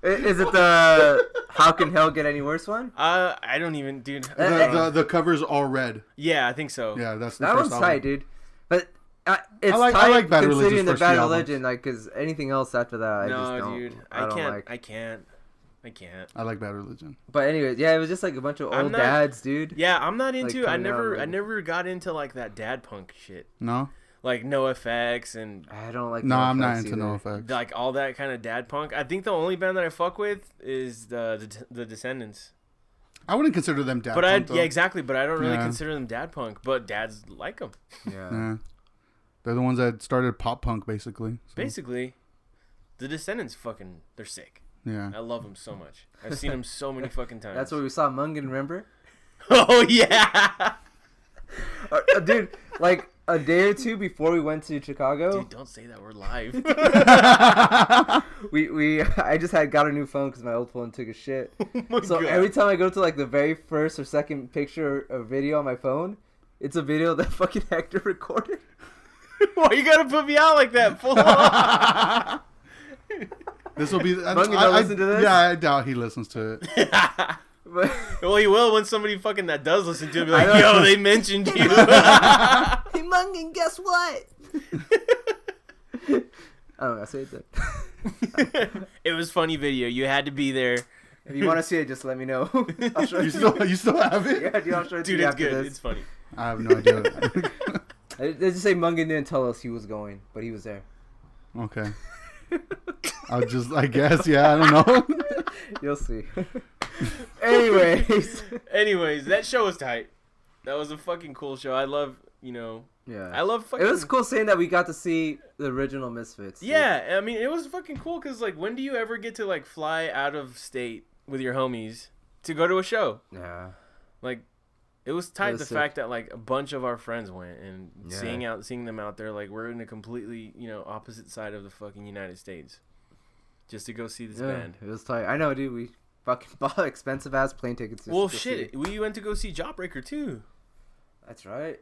C: Is it the How Can Hell Get Any Worse one?
B: I don't even, dude.
A: The cover's all red.
B: Yeah, I think so.
A: Yeah, that's the
C: that
A: first
C: one's tight, dude. But It's
A: I like Bad Religion's
C: considering the
A: first
C: Bad
A: few
C: Religion, like, because anything else after that, I just don't.
B: Dude,
C: I don't
B: can't.
C: like.
B: I can't.
A: I like Bad Religion.
C: But anyways, yeah, it was just like a bunch of old dads, dude.
B: Yeah, I'm not into.
C: Like,
B: I never got into like that dad punk shit.
A: No.
B: Like NoFX and
C: I don't like.
A: No, I'm not
C: either.
A: into NoFX.
B: Like all that kind of dad punk. I think the only band that I fuck with is the Descendants.
A: I wouldn't consider them dad punk.
B: Yeah, exactly. But I don't really consider them dad punk. But dads like them.
C: Yeah.
A: They're the ones that started pop punk, basically. So.
B: Basically, the Descendants they're sick.
A: Yeah.
B: I love them so much. I've seen them so many fucking times.
C: That's where we saw Mungan, remember?
B: Oh yeah.
C: Dude, like a day or two before we went to Chicago.
B: Dude, don't say that. We're live.
C: I just got a new phone because my old phone took a shit.
B: Oh
C: so
B: God.
C: every time I go to like the very first or second picture or video on my phone, it's a video that fucking Hector recorded.
B: Why you gotta put me out like that? Full on.
A: This will be.
C: Listen to this?
A: Yeah, I doubt he listens to it.
B: Well, he will when somebody fucking that does listen to it. Be like, yo, they mentioned you.
C: Hey, Mungan, guess what? I don't know. I say that.
B: It was funny video. You had to be there.
C: If you want to see it, just let me know. I'll show
A: You still have it?
C: Yeah, dude, I'll show it to
B: Dude,
C: you
B: it's
C: after
B: good.
C: this.
B: It's funny.
A: I have no idea.
C: They just say Mungan didn't tell us he was going, but he was there.
A: Okay. I guess, yeah, I don't know.
C: You'll see. Anyways,
B: that show was tight. That was a fucking cool show. I love,
C: yeah.
B: I love fucking...
C: It was cool saying that we got to see the original Misfits.
B: Yeah, I mean, it was fucking cool because, like, when do you ever get to, like, fly out of state with your homies to go to a show?
C: Yeah.
B: Like, it was tight,
C: was
B: the
C: sick.
B: fact that, like, a bunch of our friends went and seeing them out there, like, we're in a completely, opposite side of the fucking United States just to go see this band.
C: It was tight. I know, dude. We fucking bought expensive ass plane tickets.
B: Well, shit. We went to go see Jawbreaker, too.
C: That's right.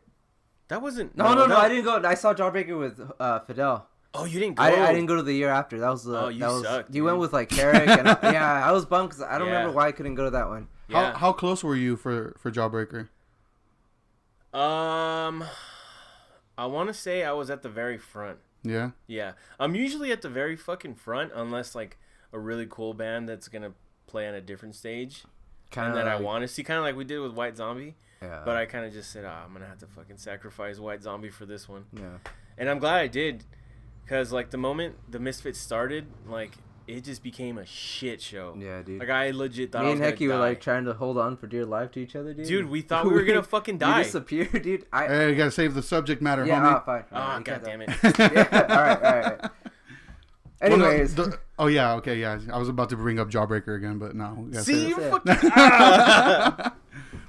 B: That wasn't...
C: No, I didn't go. I saw Jawbreaker with Fidel.
B: Oh, you didn't go?
C: I didn't go to the year after. That was the...
B: Oh, you suck,
C: You went with, like, Carrick. And I was bummed because I don't remember why I couldn't go to that one.
B: Yeah.
A: How close were you for Jawbreaker?
B: I want to say I was at the very front.
A: Yeah?
B: Yeah. I'm usually at the very fucking front unless, like, a really cool band that's going to play on a different stage. And that I want to see, kind of like we did with White Zombie.
C: Yeah.
B: But I kind of just said, I'm going to have to fucking sacrifice White Zombie for this one.
C: Yeah.
B: And I'm glad I did. Because, like, the moment the Misfits started, like, it just became a shit show.
C: Yeah, dude.
B: Like, I legit thought
C: Me
B: I was
C: and Hecky
B: gonna
C: were,
B: die.
C: like, trying to hold on for dear life to each other, dude.
B: Dude, we thought we were going to fucking die.
C: You disappeared, dude.
A: Hey, you gotta save the subject matter,
C: yeah,
A: homie.
C: fine.
B: Oh, God damn it.
C: Yeah, all right. Anyways.
A: Well, no, yeah, okay, yeah. I was about to bring up Jawbreaker again, but no. We gotta
B: See,
A: save
B: you're
A: it.
B: fucking...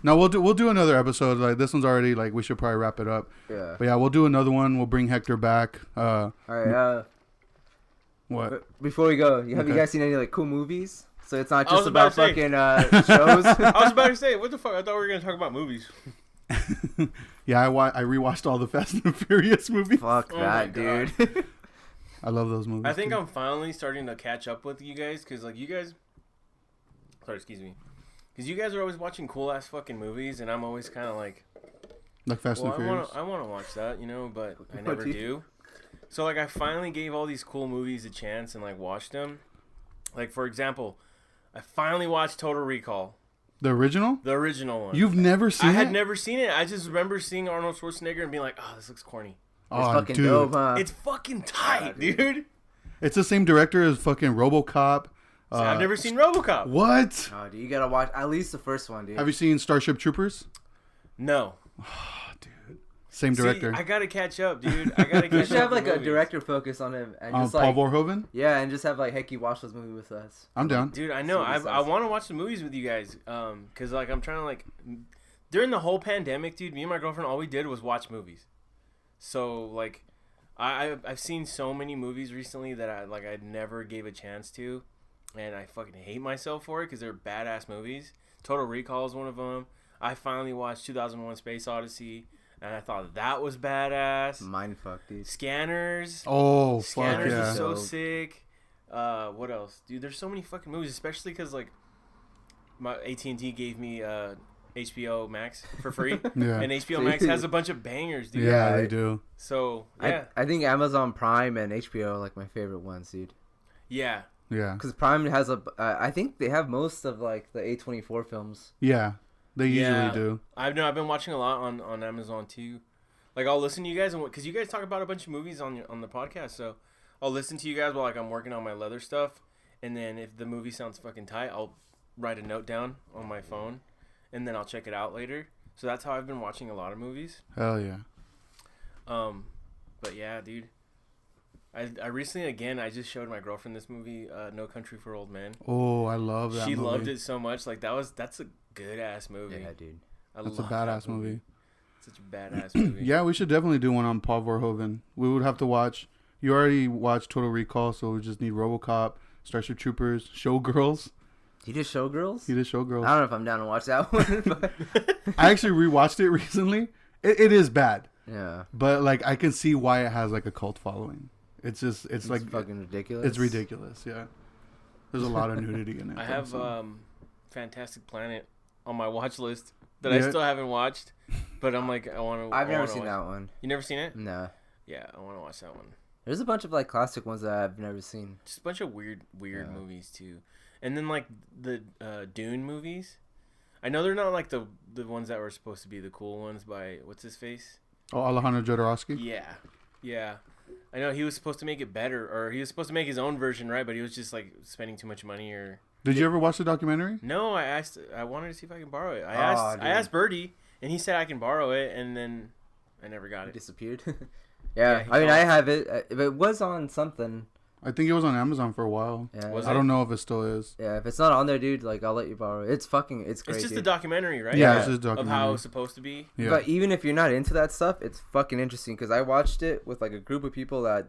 A: No, we'll do another episode. Like, this one's already, like, we should probably wrap it up.
C: Yeah.
A: But yeah, we'll do another one. We'll bring Hector back.
C: All right,
A: What?
C: before we go, have you guys seen any, like, cool movies? So it's not
B: I was
C: just
B: about
C: about
B: to say.
C: fucking shows.
B: I was about to say, what the fuck? I thought we were going to talk about movies.
A: Yeah, I rewatched all the Fast and the Furious movies.
C: Fuck
B: Oh
C: that,
B: my God.
C: dude.
A: I love those movies.
B: I think
A: too.
B: I'm finally starting to catch up with you guys because, like, you guys... Sorry, excuse me. Because you guys are always watching cool-ass fucking movies, and I'm always kind of like...
A: Like Fast and Furious.
B: I want to watch that, but I
C: What
B: never
C: do you-
B: do. So, like, I finally gave all these cool movies a chance and, like, watched them. Like, for example, I finally watched Total Recall.
A: The original?
B: The original one.
A: You've never seen it?
B: I had never seen it. I just remember seeing Arnold Schwarzenegger and being like, oh, this looks corny.
C: It's
A: Oh,
C: fucking
A: dude.
C: dope, huh?
B: It's fucking tight, dude.
A: It's the same director as fucking RoboCop.
B: I've never seen RoboCop.
A: What?
C: Oh, dude, you gotta watch at least the first one, dude.
A: Have you seen Starship Troopers?
B: No.
A: Oh, dude. Same director.
B: See, I gotta catch up, dude. I gotta catch up.
C: You should have
B: with
C: like a
B: movies.
C: director focus on him and just
A: Paul
C: like
A: Verhoeven?
C: yeah, and just have like Hecky watch those movies with us.
A: I'm down.
B: Dude, I know.
C: See what
B: I
C: he
B: want to watch the movies with you guys. Cause like I'm trying to like during the whole pandemic, dude. Me and my girlfriend, all we did was watch movies. So like, I've seen so many movies recently that I never gave a chance to, and I fucking hate myself for it because they're badass movies. Total Recall is one of them. I finally watched 2001: Space Odyssey, and I thought that was badass.
C: Mindfuck, dude.
B: Scanners.
A: Oh, fuck
B: Scanners
A: yeah.
B: is so
C: Dope.
B: sick. What else, dude? There's so many fucking movies, especially because like my AT&T gave me HBO Max for free.
A: Yeah.
B: And HBO Max has a bunch of bangers, dude.
A: Yeah, they do.
B: So, yeah.
C: I think Amazon Prime and HBO are like my favorite ones, dude.
B: Yeah.
A: Yeah.
C: Because Prime has I think they have most of like the A24 films.
A: Yeah. They usually do.
B: I've been watching a lot on Amazon too. Like I'll listen to you guys, because you guys talk about a bunch of movies on the podcast. So I'll listen to you guys while like I'm working on my leather stuff, and then if the movie sounds fucking tight, I'll write a note down on my phone, and then I'll check it out later. So that's how I've been watching a lot of movies.
A: Hell yeah.
B: But yeah, dude. I recently I just showed my girlfriend this movie, No Country for Old Men.
A: Oh, I love that.
B: She
A: movie.
B: loved it so much. Like that's a good ass movie.
C: Yeah, dude.
A: That's a badass movie.
B: Such a badass movie.
A: Yeah, we should definitely do one on Paul Verhoeven. We would have to watch. You already watched Total Recall, so we just need RoboCop, Starship Troopers, Showgirls.
C: He did Showgirls?
A: He did Showgirls.
C: I don't know if I'm down to watch that one. But...
A: I actually rewatched it recently. It is bad.
C: Yeah.
A: But like I can see why it has like a cult following. It's like
C: fucking ridiculous.
A: It's ridiculous, yeah. There's a lot of nudity in it.
B: I have Fantastic Planet on my watch list that I still haven't watched, but I'm like I want to.
C: I've never seen that one.
B: You never seen it?
C: No.
B: Yeah, I want to watch that one.
C: There's a bunch of like classic ones that I've never seen.
B: Just a bunch of weird movies too, and then like the Dune movies. I know they're not like the ones that were supposed to be the cool ones by what's his face.
A: Oh, Alejandro Jodorowsky.
B: Yeah. I know he was supposed to make it better, or he was supposed to make his own version, right? But he was just like spending too much money, or.
A: Did you ever watch the documentary?
B: No, I wanted to see if I can borrow it. I asked Birdie, and he said I can borrow it, and then I never got it.
C: Disappeared. Yeah, I mean, I have it. It was on something.
A: I think it was on Amazon for a while.
C: Yeah.
A: I don't know if it still is.
C: Yeah, if it's not on there, dude, like I'll let you borrow it. It's great.
B: It's just a documentary, right?
A: Yeah, it's just a documentary.
B: Of how it's supposed to be.
A: Yeah.
C: But even if you're not into that stuff, it's fucking interesting because I watched it with like a group of people that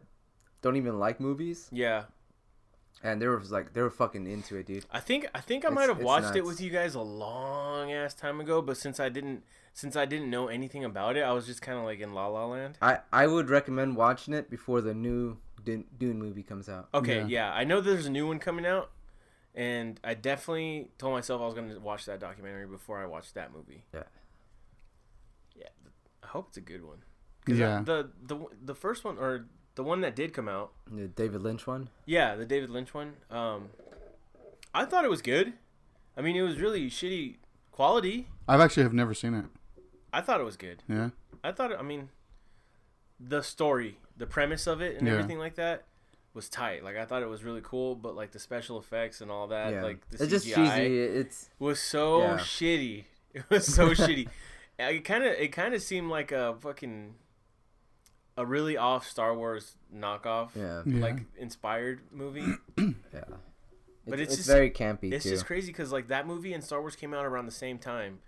C: don't even like movies.
B: Yeah.
C: And they were fucking into it, dude.
B: I think I might have watched it with you guys a long ass time ago, but since I didn't know anything about it, I was just kind of like in La La Land.
C: I would recommend watching it before the new Dune movie comes out.
B: Okay, yeah. I know there's a new one coming out, and I definitely told myself I was going to watch that documentary before I watched that movie.
C: Yeah.
B: Yeah. I hope it's a good one.
A: Yeah.
B: The first one, or the one that did come out.
C: The David Lynch one?
B: Yeah, the David Lynch one. I thought it was good. I mean, it was really shitty quality.
A: I've actually have never seen it.
B: I thought it was good.
A: Yeah.
B: The story, the premise of it and everything like that was tight. Like, I thought it was really cool, but like the special effects and all that, like the
C: it's
B: CGI
C: just cheesy.
B: was so shitty. It was so shitty. It kind of seemed like a really off Star Wars knockoff, like inspired movie.
C: Yeah.
B: But it's just
C: very campy.
B: It's just crazy because like that movie and Star Wars came out around the same time,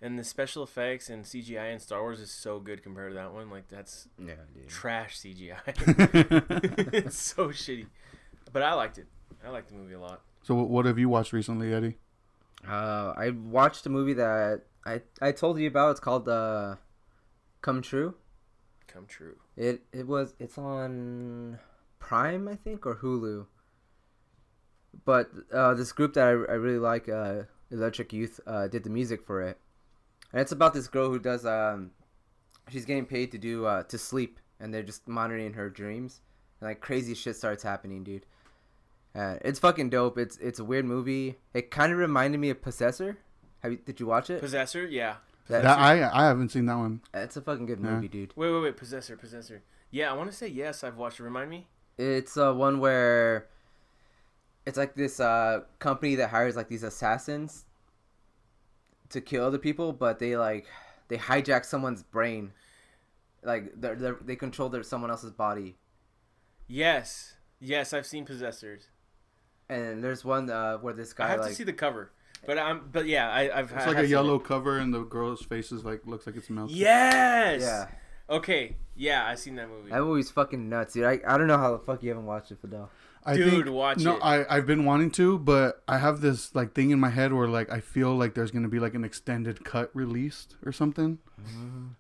B: and the special effects and CGI in Star Wars is so good compared to that one. Like that's trash CGI. It's so shitty, but I liked it. I liked the movie a lot.
A: So what have you watched recently, Eddie?
C: I watched a movie that I told you about. It's called Come True.
B: Come True.
C: It's on Prime, I think, or Hulu. But this group that I really like, Electric Youth, did the music for it, and it's about this girl who does she's getting paid to do to sleep, and they're just monitoring her dreams, and like crazy shit starts happening, dude. It's fucking dope. It's a weird movie. It kind of reminded me of Possessor. Did you watch it?
B: Possessor, yeah.
A: I haven't seen that one.
C: It's a fucking good movie, dude.
B: Wait. Possessor. Yeah, I want to say yes. I've watched it. Remind me.
C: It's one where it's like this company that hires like these assassins to kill other people, but they hijack someone's brain. Like they control someone else's body.
B: Yes, I've seen Possessors.
C: And there's one where this guy.
B: I have to see the cover. But yeah, I've.
A: It's like a yellow cover, and the girl's face is like looks like it's melted.
B: Yes.
C: Yeah.
B: Okay. Yeah, I've seen that movie.
C: That movie's fucking nuts, dude. I don't know how the fuck you haven't watched it, Fidel.
B: Watch it.
A: No, I've been wanting to, but I have this like thing in my head where like I feel like there's gonna be like an extended cut released or something.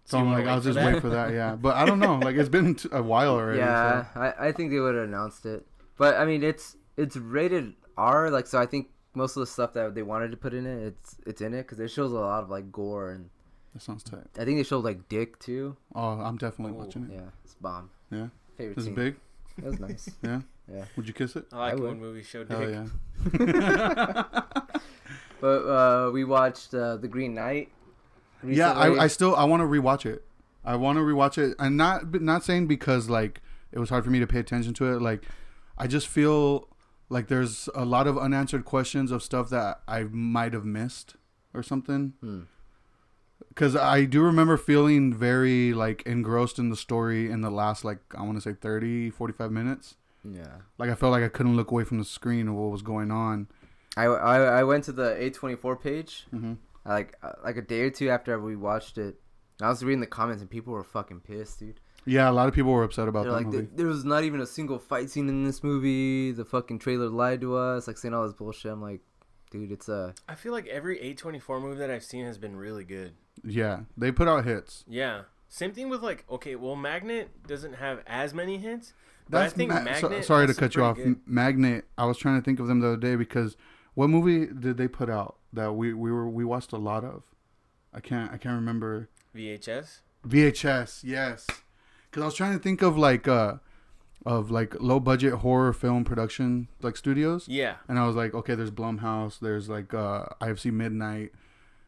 A: So I'm like, I'll just wait for that. Yeah, but I don't know. Like it's been a while already.
C: Yeah,
A: so.
C: I think they would have announced it, but I mean it's rated R. Like so, I think most of the stuff that they wanted to put in it, it's in it because it shows a lot of like gore and.
A: That sounds tight.
C: I think they showed like dick too.
A: Oh, I'm definitely watching it.
C: Yeah, it's bomb.
A: Yeah.
C: Favorite.
A: Is it big?
C: It was nice.
A: Yeah.
C: Yeah.
A: Would you kiss it?
B: I like it when movies show dick.
A: Oh yeah.
C: But we watched The Green Knight. Recently.
A: Yeah, I want to rewatch it. I want to rewatch it, and not saying because like it was hard for me to pay attention to it. Like, I just feel like there's a lot of unanswered questions of stuff that I might have missed or something. Because I do remember feeling very, like, engrossed in the story in the last, like, I want to say 30, 45 minutes.
C: Yeah.
A: Like, I felt like I couldn't look away from the screen of what was going on.
C: I went to the A24 page, like a day or two after we watched it. I was reading the comments, and people were fucking pissed, dude.
A: Yeah, a lot of people were upset about
C: They're
A: that
C: like,
A: movie.
C: there was not even a single fight scene in this movie. The fucking trailer lied to us, like, saying all this bullshit. I'm like, dude, it's
B: I feel like every A24 movie that I've seen has been really good.
A: Yeah, they put out hits.
B: Yeah. Same thing with, like, okay, well, Magnet doesn't have as many hits, but I think Magnet...
A: sorry to cut you off. Magnet, I was trying to think of them the other day because what movie did they put out that we watched a lot of? I can't remember.
B: VHS,
A: yes. Because I was trying to think of like low budget horror film production like studios.
B: Yeah.
A: And I was like, okay, there's Blumhouse, there's like IFC Midnight,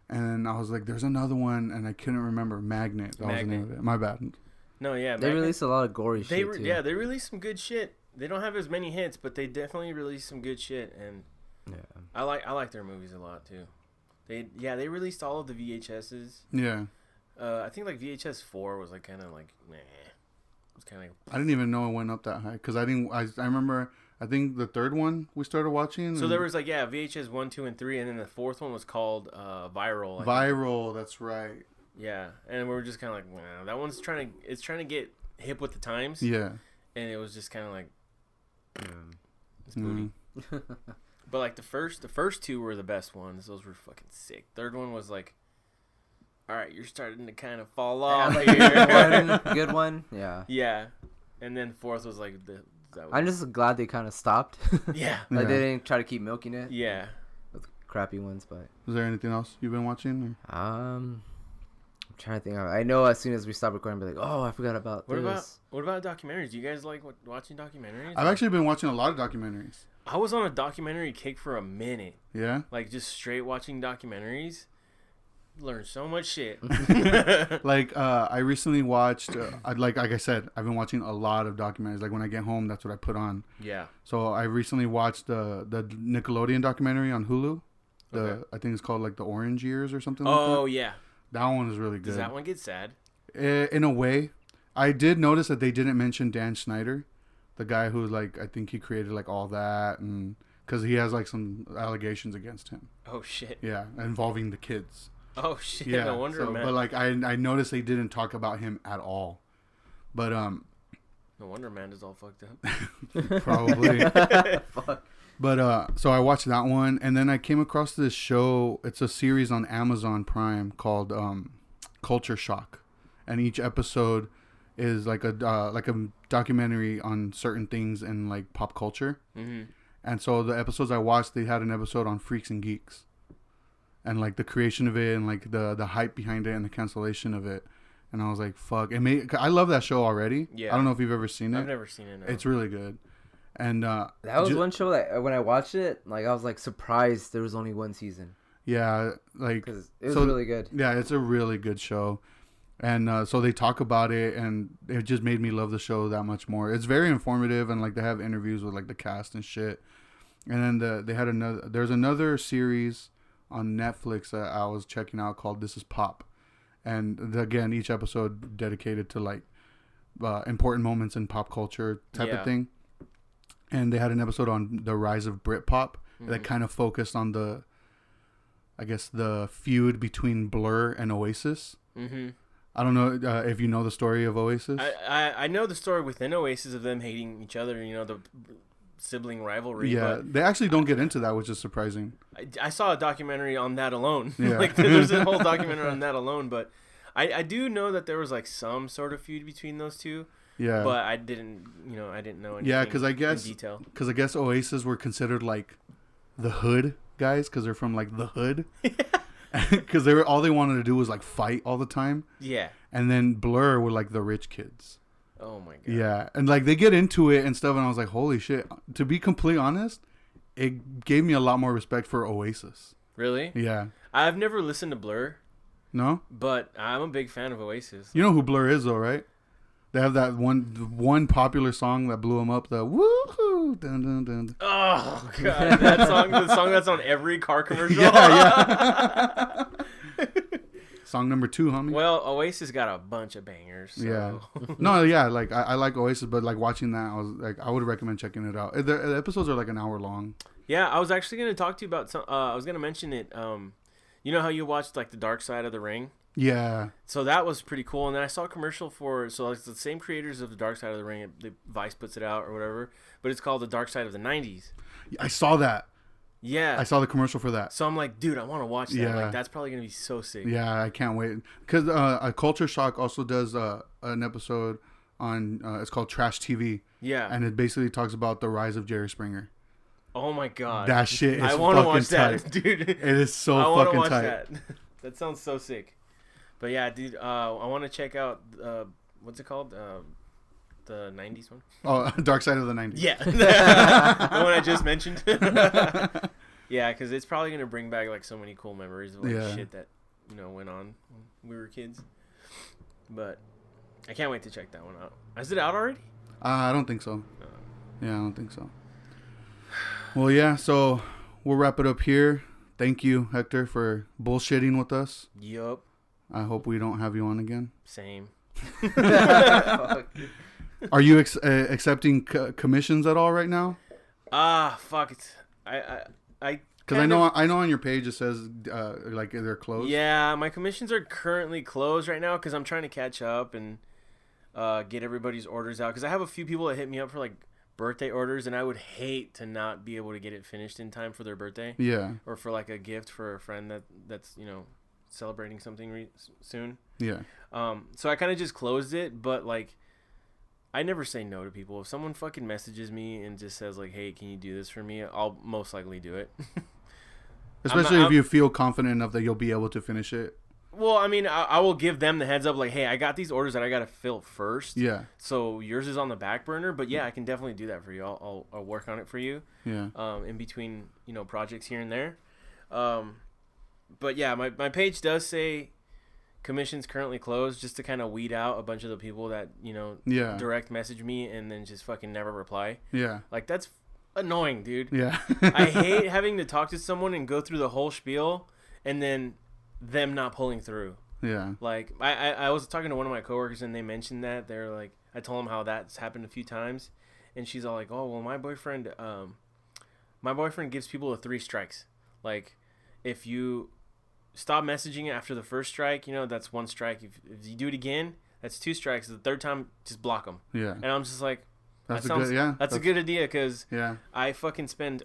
A: and I was like, there's another one, and I couldn't remember. Magnet. That was the name of it. My bad.
B: No, yeah.
C: They released a lot of gory shit too.
B: Yeah, they released some good shit. They don't have as many hits, but they definitely released some good shit, and I like their movies a lot too. They released all of the VHSs.
A: Yeah.
B: I think like VHS 4 was like kind of like meh. It was kind of.
A: I didn't even know it went up that high because I remember. I think the third one we started watching.
B: So there was like VHS 1, 2, and 3, and then the fourth one was called Viral.
A: Viral, that's right.
B: Yeah, and we were just kind of like, wow, that one's trying to get hip with the times.
A: Yeah. And
B: it was just kind of like, it's booty. But like the first two were the best ones. Those were fucking sick. Third one was like, all right, you're starting to kind of fall off here.
C: Good one. Yeah.
B: Yeah, and then fourth was like
C: I'm just glad they kind of stopped.
B: Yeah.
C: Like they didn't try to keep milking it.
B: Yeah.
C: With crappy ones, but.
A: Is there anything else you've been watching? Or?
C: I'm trying to think. I know as soon as we stop recording, I'll be like, oh, I forgot about this.
B: What about documentaries? Do you guys like watching documentaries?
A: I've actually been watching a lot of documentaries.
B: I was on a documentary kick for a minute.
A: Yeah?
B: Like, just straight watching documentaries. Learned so much shit.
A: Like, I recently watched, like I said, I've been watching a lot of documentaries. Like, when I get home, that's what I put on.
B: Yeah.
A: So, I recently watched the Nickelodeon documentary on Hulu. I think it's called, like, The Orange Years or something like that.
B: Oh, yeah.
A: That one is really good.
B: Does that one get sad?
A: In a way. I did notice that they didn't mention Dan Schneider. The guy who, like, I think he created, like, all that. And because he has, like, some allegations against him.
B: Oh, shit.
A: Yeah, involving the kids.
B: Oh, shit.
A: Yeah,
B: no wonder, man.
A: But, like, I noticed they didn't talk about him at all. But,
B: no wonder Amanda's all fucked up.
A: Probably. Fuck. But, so I watched that one. And then I came across this show. It's a series on Amazon Prime called Culture Shock. And each episode is like a documentary on certain things in, like, pop culture. Mm-hmm. And so the episodes I watched, they had an episode on Freaks and Geeks. And, like, the creation of it and, like, the hype behind it and the cancellation of it. And I was like, fuck. I love that show already. Yeah. I don't know if you've ever seen it.
B: I've never seen it, no.
A: It's really good. And
C: that was one show that when I watched it, like, I was, like, surprised there was only one season.
A: Yeah, like...
C: Because it was really good.
A: Yeah, it's a really good show. And so they talk about it, and it just made me love the show that much more. It's very informative, and, like, they have interviews with, like, the cast and shit. And then they had there's another series on Netflix that I was checking out called This Is Pop. And again, each episode dedicated to, like, important moments in pop culture type of thing. And they had an episode on the rise of Britpop that kind of focused on the feud between Blur and Oasis. Mm-hmm. I don't know if you know the story of Oasis.
B: I know the story within Oasis of them hating each other, you know, the sibling rivalry.
A: Yeah,
B: but
A: they actually don't get into that, which is surprising.
B: I saw a documentary on that alone.
A: Yeah.
B: Like, there's a whole documentary on that alone, but I do know that there was, like, some sort of feud between those two. Yeah. But I didn't know anything.
A: Yeah, because I guess
B: in detail.
A: Because I guess Oasis were considered, like, the hood guys because they're from like the hood. Because all they wanted to do was like fight all the time.
B: Yeah.
A: And then Blur were like the rich kids.
B: Oh my god.
A: Yeah, and like they get into it and stuff, and I was like, holy shit. To be completely honest, it gave me a lot more respect for Oasis.
B: Really?
A: Yeah.
B: I've never listened to Blur.
A: No?
B: But I'm a big fan of Oasis.
A: You know who Blur is though, right? They have that one popular song that blew them up, the woohoo dun dun dun.
B: Oh god, that song, the song that's on every car commercial.
A: Yeah. Song number 2, homie.
B: Well, Oasis got a bunch of bangers. So.
A: Yeah. No, yeah, like I like Oasis, but like watching that, I was like, I would recommend checking it out. The episodes are like an hour long.
B: Yeah, I was actually gonna talk to you about some. I was gonna mention it. You know how you watched like the Dark Side of the Ring?
A: Yeah.
B: So that was pretty cool, and then I saw a commercial for it's the same creators of the Dark Side of the Ring. The Vice puts it out or whatever, but it's called the Dark Side of the '90s.
A: I saw that.
B: Yeah.
A: I saw the commercial for that.
B: So I'm like, dude, I want to watch that.
A: Yeah.
B: Like, that's probably gonna be so sick.
A: Yeah, I can't wait. Because a Culture Shock also does an episode on it's called Trash TV.
B: Yeah.
A: And it basically talks about the rise of Jerry Springer.
B: Oh my god.
A: That shit is
B: I want to watch
A: tight.
B: that, dude.
A: It is so
B: I
A: fucking
B: watch
A: tight.
B: That. That sounds so sick. But yeah, dude, I want to check out what's it called? The 90s one?
A: Oh, Dark Side of the 90s.
B: Yeah. The one I just mentioned. Yeah, because it's probably going to bring back like so many cool memories of like shit that, went on when we were kids. But I can't wait to check that one out. Is it out already?
A: I don't think so. Yeah, I don't think so. Well, yeah, so we'll wrap it up here. Thank you, Hector, for bullshitting with us.
B: Yup.
A: I hope we don't have you on again.
B: Same.
A: Are you accepting commissions at all right now?
B: Fuck it.
A: Because I know on your page it says like they're closed.
B: Yeah, my commissions are currently closed right now because I'm trying to catch up and get everybody's orders out. Because I have a few people that hit me up for like birthday orders, and I would hate to not be able to get it finished in time for their birthday.
A: Yeah.
B: Or for like a gift for a friend that's celebrating something soon.
A: Yeah.
B: So I kind of just closed it, but like I never say no to people. If someone fucking messages me and just says like, "Hey, can you do this for me?" I'll most likely do it.
A: Especially if you feel confident enough that you'll be able to finish it.
B: Well, I mean, I will give them the heads up, like, hey, I got these orders that I got to fill first.
A: Yeah. So
B: yours is on the back burner, but yeah, I can definitely do that for you. I'll work on it for you.
A: Yeah.
B: In between, projects here and there. But yeah, my page does say commissions currently closed, just to kind of weed out a bunch of the people that, direct message me and then just fucking never reply.
A: Yeah.
B: Like, that's annoying, dude.
A: Yeah.
B: I hate having to talk to someone and go through the whole spiel and then them not pulling through.
A: Yeah.
B: Like, I was talking to one of my coworkers and they mentioned that. They're like, I told them how that's happened a few times, and she's all like, "Oh, well, my boyfriend gives people 3 strikes. Like, if you stop messaging after the first strike, that's 1 strike. If you do it again, that's 2 strikes. The third time, just block them."
A: Yeah.
B: And I'm just like,
A: that's
B: a good idea, because
A: yeah,
B: I fucking spend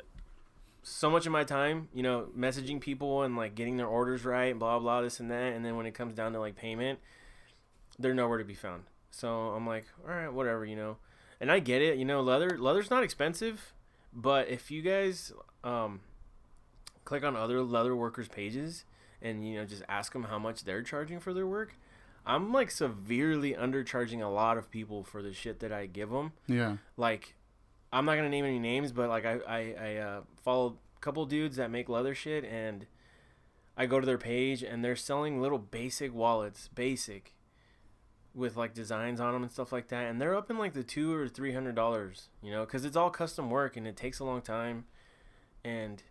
B: so much of my time, messaging people and like getting their orders right and blah blah this and that, and then when it comes down to like payment, they're nowhere to be found. So I'm like, all right, whatever, and I get it, leather's not expensive, but if you guys click on other leather workers pages and just ask them how much they're charging for their work, I'm like severely undercharging a lot of people for the shit that I give them.
A: Yeah.
B: Like, I'm not gonna name any names, but like I follow a couple dudes that make leather shit, and I go to their page and they're selling little basic wallets, with like designs on them and stuff like that, and they're up in like the $200 or $300, because it's all custom work and it takes a long time, and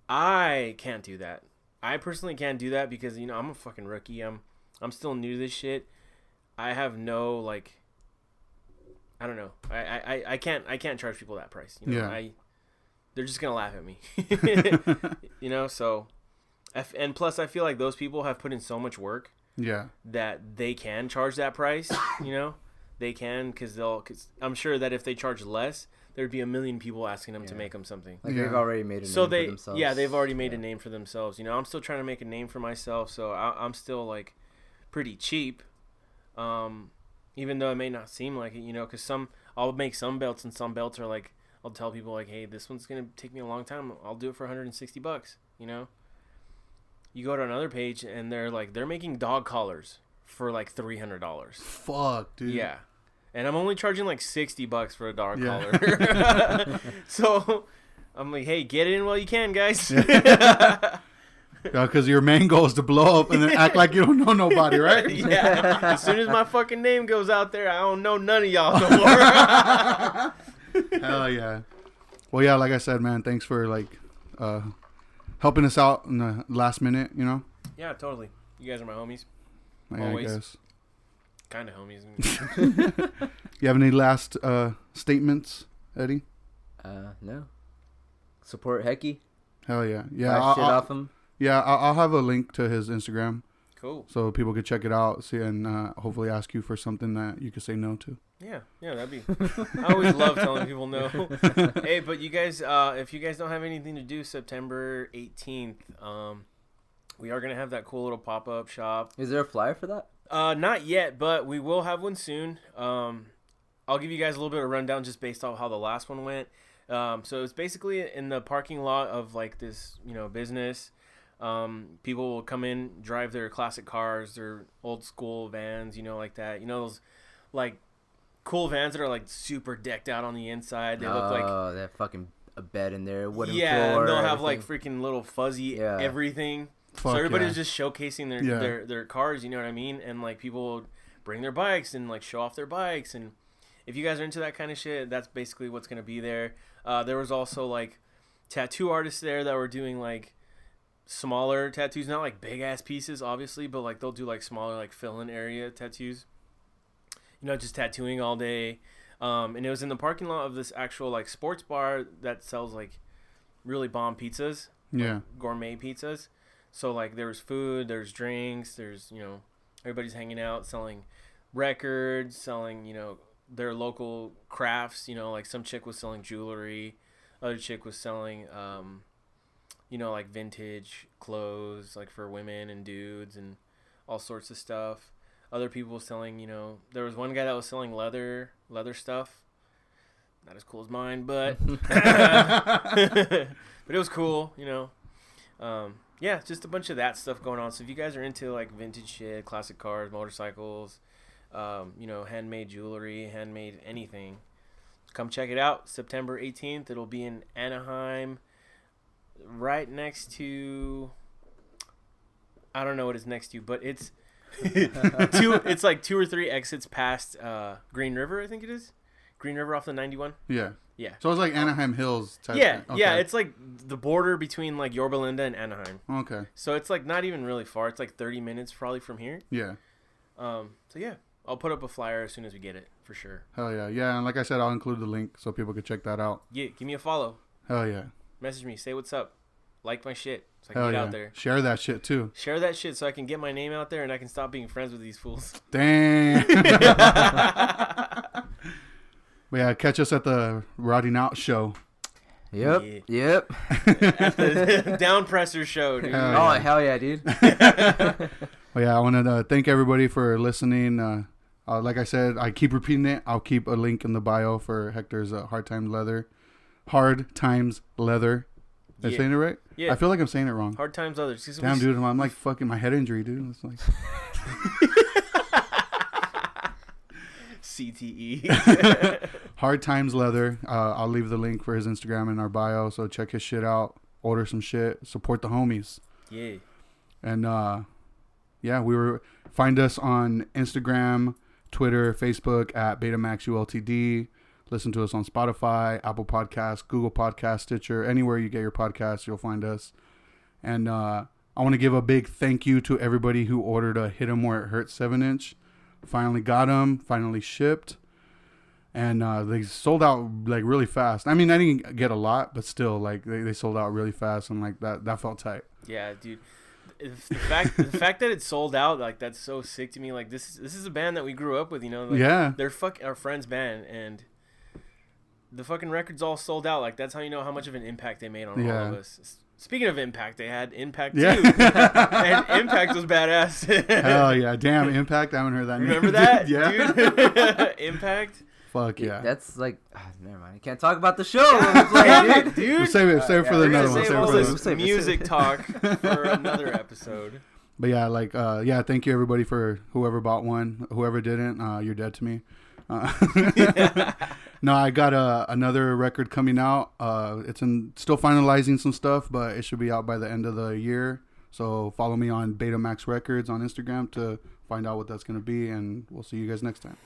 B: I can't do that. I personally can't do that because I'm a fucking rookie. I'm still new to this shit. I have no like. I don't know. I can't charge people that price. They're just gonna laugh at me. So, and plus I feel like those people have put in so much work.
A: Yeah.
B: That they can charge that price. They can, because I'm sure that if they charge less, there'd be a million people asking them to make them something.
C: Like they've already made a name for themselves.
B: Yeah, they've already made a name for themselves. I'm still trying to make a name for myself, so I'm still like pretty cheap. Even though it may not seem like it, because I'll make some belts, and some belts are like I'll tell people like, hey, this one's gonna take me a long time. I'll do it for $160. You know. You go to another page and they're making dog collars for like $300.
A: Fuck, dude.
B: Yeah, and I'm only charging like $60 for a dog collar. So I'm like, hey, get it in while you can, guys.
A: Yeah, because your main goal is to blow up and then act like you don't know nobody, right?
B: Yeah. As soon as my fucking name goes out there, I don't know none of y'all no more.
A: Hell yeah. Well, yeah, like I said, man, thanks for like helping us out in the last minute, you know?
B: Yeah, totally. You guys are my homies.
A: Yeah,
B: always.
A: I guess.
B: Kind of homies.
A: You have any last statements, Eddie?
C: No. Support Hecky.
A: Hell yeah. Yeah.
C: Buy shit off him.
A: Yeah, I'll have a link to his Instagram.
B: Cool.
A: So people could check it out, see, and hopefully ask you for something that you could say no to.
B: Yeah, that'd be. I always love telling people no. Hey, but you guys, if you guys don't have anything to do, September 18th, we are gonna have that cool little pop-up shop.
C: Is there a flyer for that?
B: Not yet, but we will have one soon. I'll give you guys a little bit of rundown just based off how the last one went. So it's basically in the parking lot of like this, business. People will come in, drive their classic cars, their old school vans, like that. Those like cool vans that are like super decked out on the inside. They look like
C: they have fucking a bed in there, wooden
B: floor.
C: And
B: they'll
C: everything.
B: have like freaking little fuzzy everything.
A: Fuck
B: so everybody's
A: yeah.
B: just showcasing their cars, you know what I mean? And like people bring their bikes and like show off their bikes. And if you guys are into that kind of shit, that's basically what's gonna be there. There was also like tattoo artists there that were doing like smaller tattoos, not like big ass pieces obviously, but like they'll do like smaller like fill-in area tattoos, just tattooing all day. And it was in the parking lot of this actual like sports bar that sells like really bomb pizzas, like gourmet pizzas. So like there was food, there's drinks, there's everybody's hanging out, selling records, selling their local crafts. Like some chick was selling jewelry, other chick was selling like vintage clothes, like for women and dudes and all sorts of stuff. Other people selling, there was one guy that was selling leather stuff. Not as cool as mine, but but it was cool, Yeah, just a bunch of that stuff going on. So if you guys are into like vintage shit, classic cars, motorcycles, handmade jewelry, handmade anything, come check it out. September 18th. It'll be in Anaheim, right next to, I don't know what it's next to, but it's it's like 2 or 3 exits past Green River, I think it is. Green River off the 91.
A: Yeah.
B: Yeah.
A: So it's like Anaheim Hills type
B: Yeah,
A: thing. Okay.
B: yeah. It's like the border between like Yorba Linda and Anaheim.
A: Okay.
B: So it's like not even really far. It's like 30 minutes probably from here.
A: Yeah.
B: So yeah, I'll put up a flyer as soon as we get it for sure.
A: Hell yeah. Yeah, and like I said, I'll include the link so people can check that out.
B: Yeah, give me a follow.
A: Hell yeah.
B: Message me. Say what's up. Like my shit so I can
A: Hell
B: get
A: yeah.
B: out there.
A: Share that shit too.
B: Share that shit so I can get my name out there and I can stop being friends with these fools.
A: Damn. But yeah, catch us at the Rotting Out show.
C: Yep.
B: Yeah.
C: Yep.
B: At the Down Presser show, dude.
C: Hell yeah, dude.
A: Well, yeah, I want to thank everybody for listening. Like I said, I keep repeating it. I'll keep a link in the bio for Hector's Hard Times Leather. Hard Times Leather. Am I saying it right?
B: Yeah.
A: I feel like I'm saying it wrong.
B: Hard Times Others.
A: Damn, dude, I'm like fucking my head injury, dude. It's like
B: CTE.
A: Hard Times Leather. I'll leave the link for his Instagram in our bio, so check his shit out. Order some shit. Support the homies.
B: Yeah.
A: And yeah, find us on Instagram, Twitter, Facebook at Betamax ULTD. Listen to us on Spotify, Apple Podcasts, Google Podcasts, Stitcher, anywhere you get your podcasts, you'll find us. And I want to give a big thank you to everybody who ordered a Hit 'Em Where It Hurts 7-inch. Finally got them, finally shipped. And they sold out like really fast. I mean, I didn't get a lot, but still, like they sold out really fast, and like that felt tight.
B: Yeah, dude. The fact that it sold out, like that's so sick to me. Like this is a band that we grew up with, Like,
A: yeah.
B: They're our friend's band, and the fucking record's all sold out. Like that's how you know how much of an impact they made on all of us. Speaking of Impact, they had Impact too, and Impact was badass.
A: Hell yeah, damn Impact! I haven't heard that.
B: Remember that?
A: Yeah,
B: dude? Impact.
A: Fuck yeah.
C: That's like, never mind. I can't talk about the show. Like,
B: dude.
A: We'll save it for the another one.
B: Save all this music talk for another episode.
A: But yeah, like, thank you everybody for whoever bought one. Whoever didn't, you're dead to me. No, I got another record coming out. It's still finalizing some stuff, but it should be out by the end of the year. So follow me on Betamax Records on Instagram to find out what that's going to be, and we'll see you guys next time.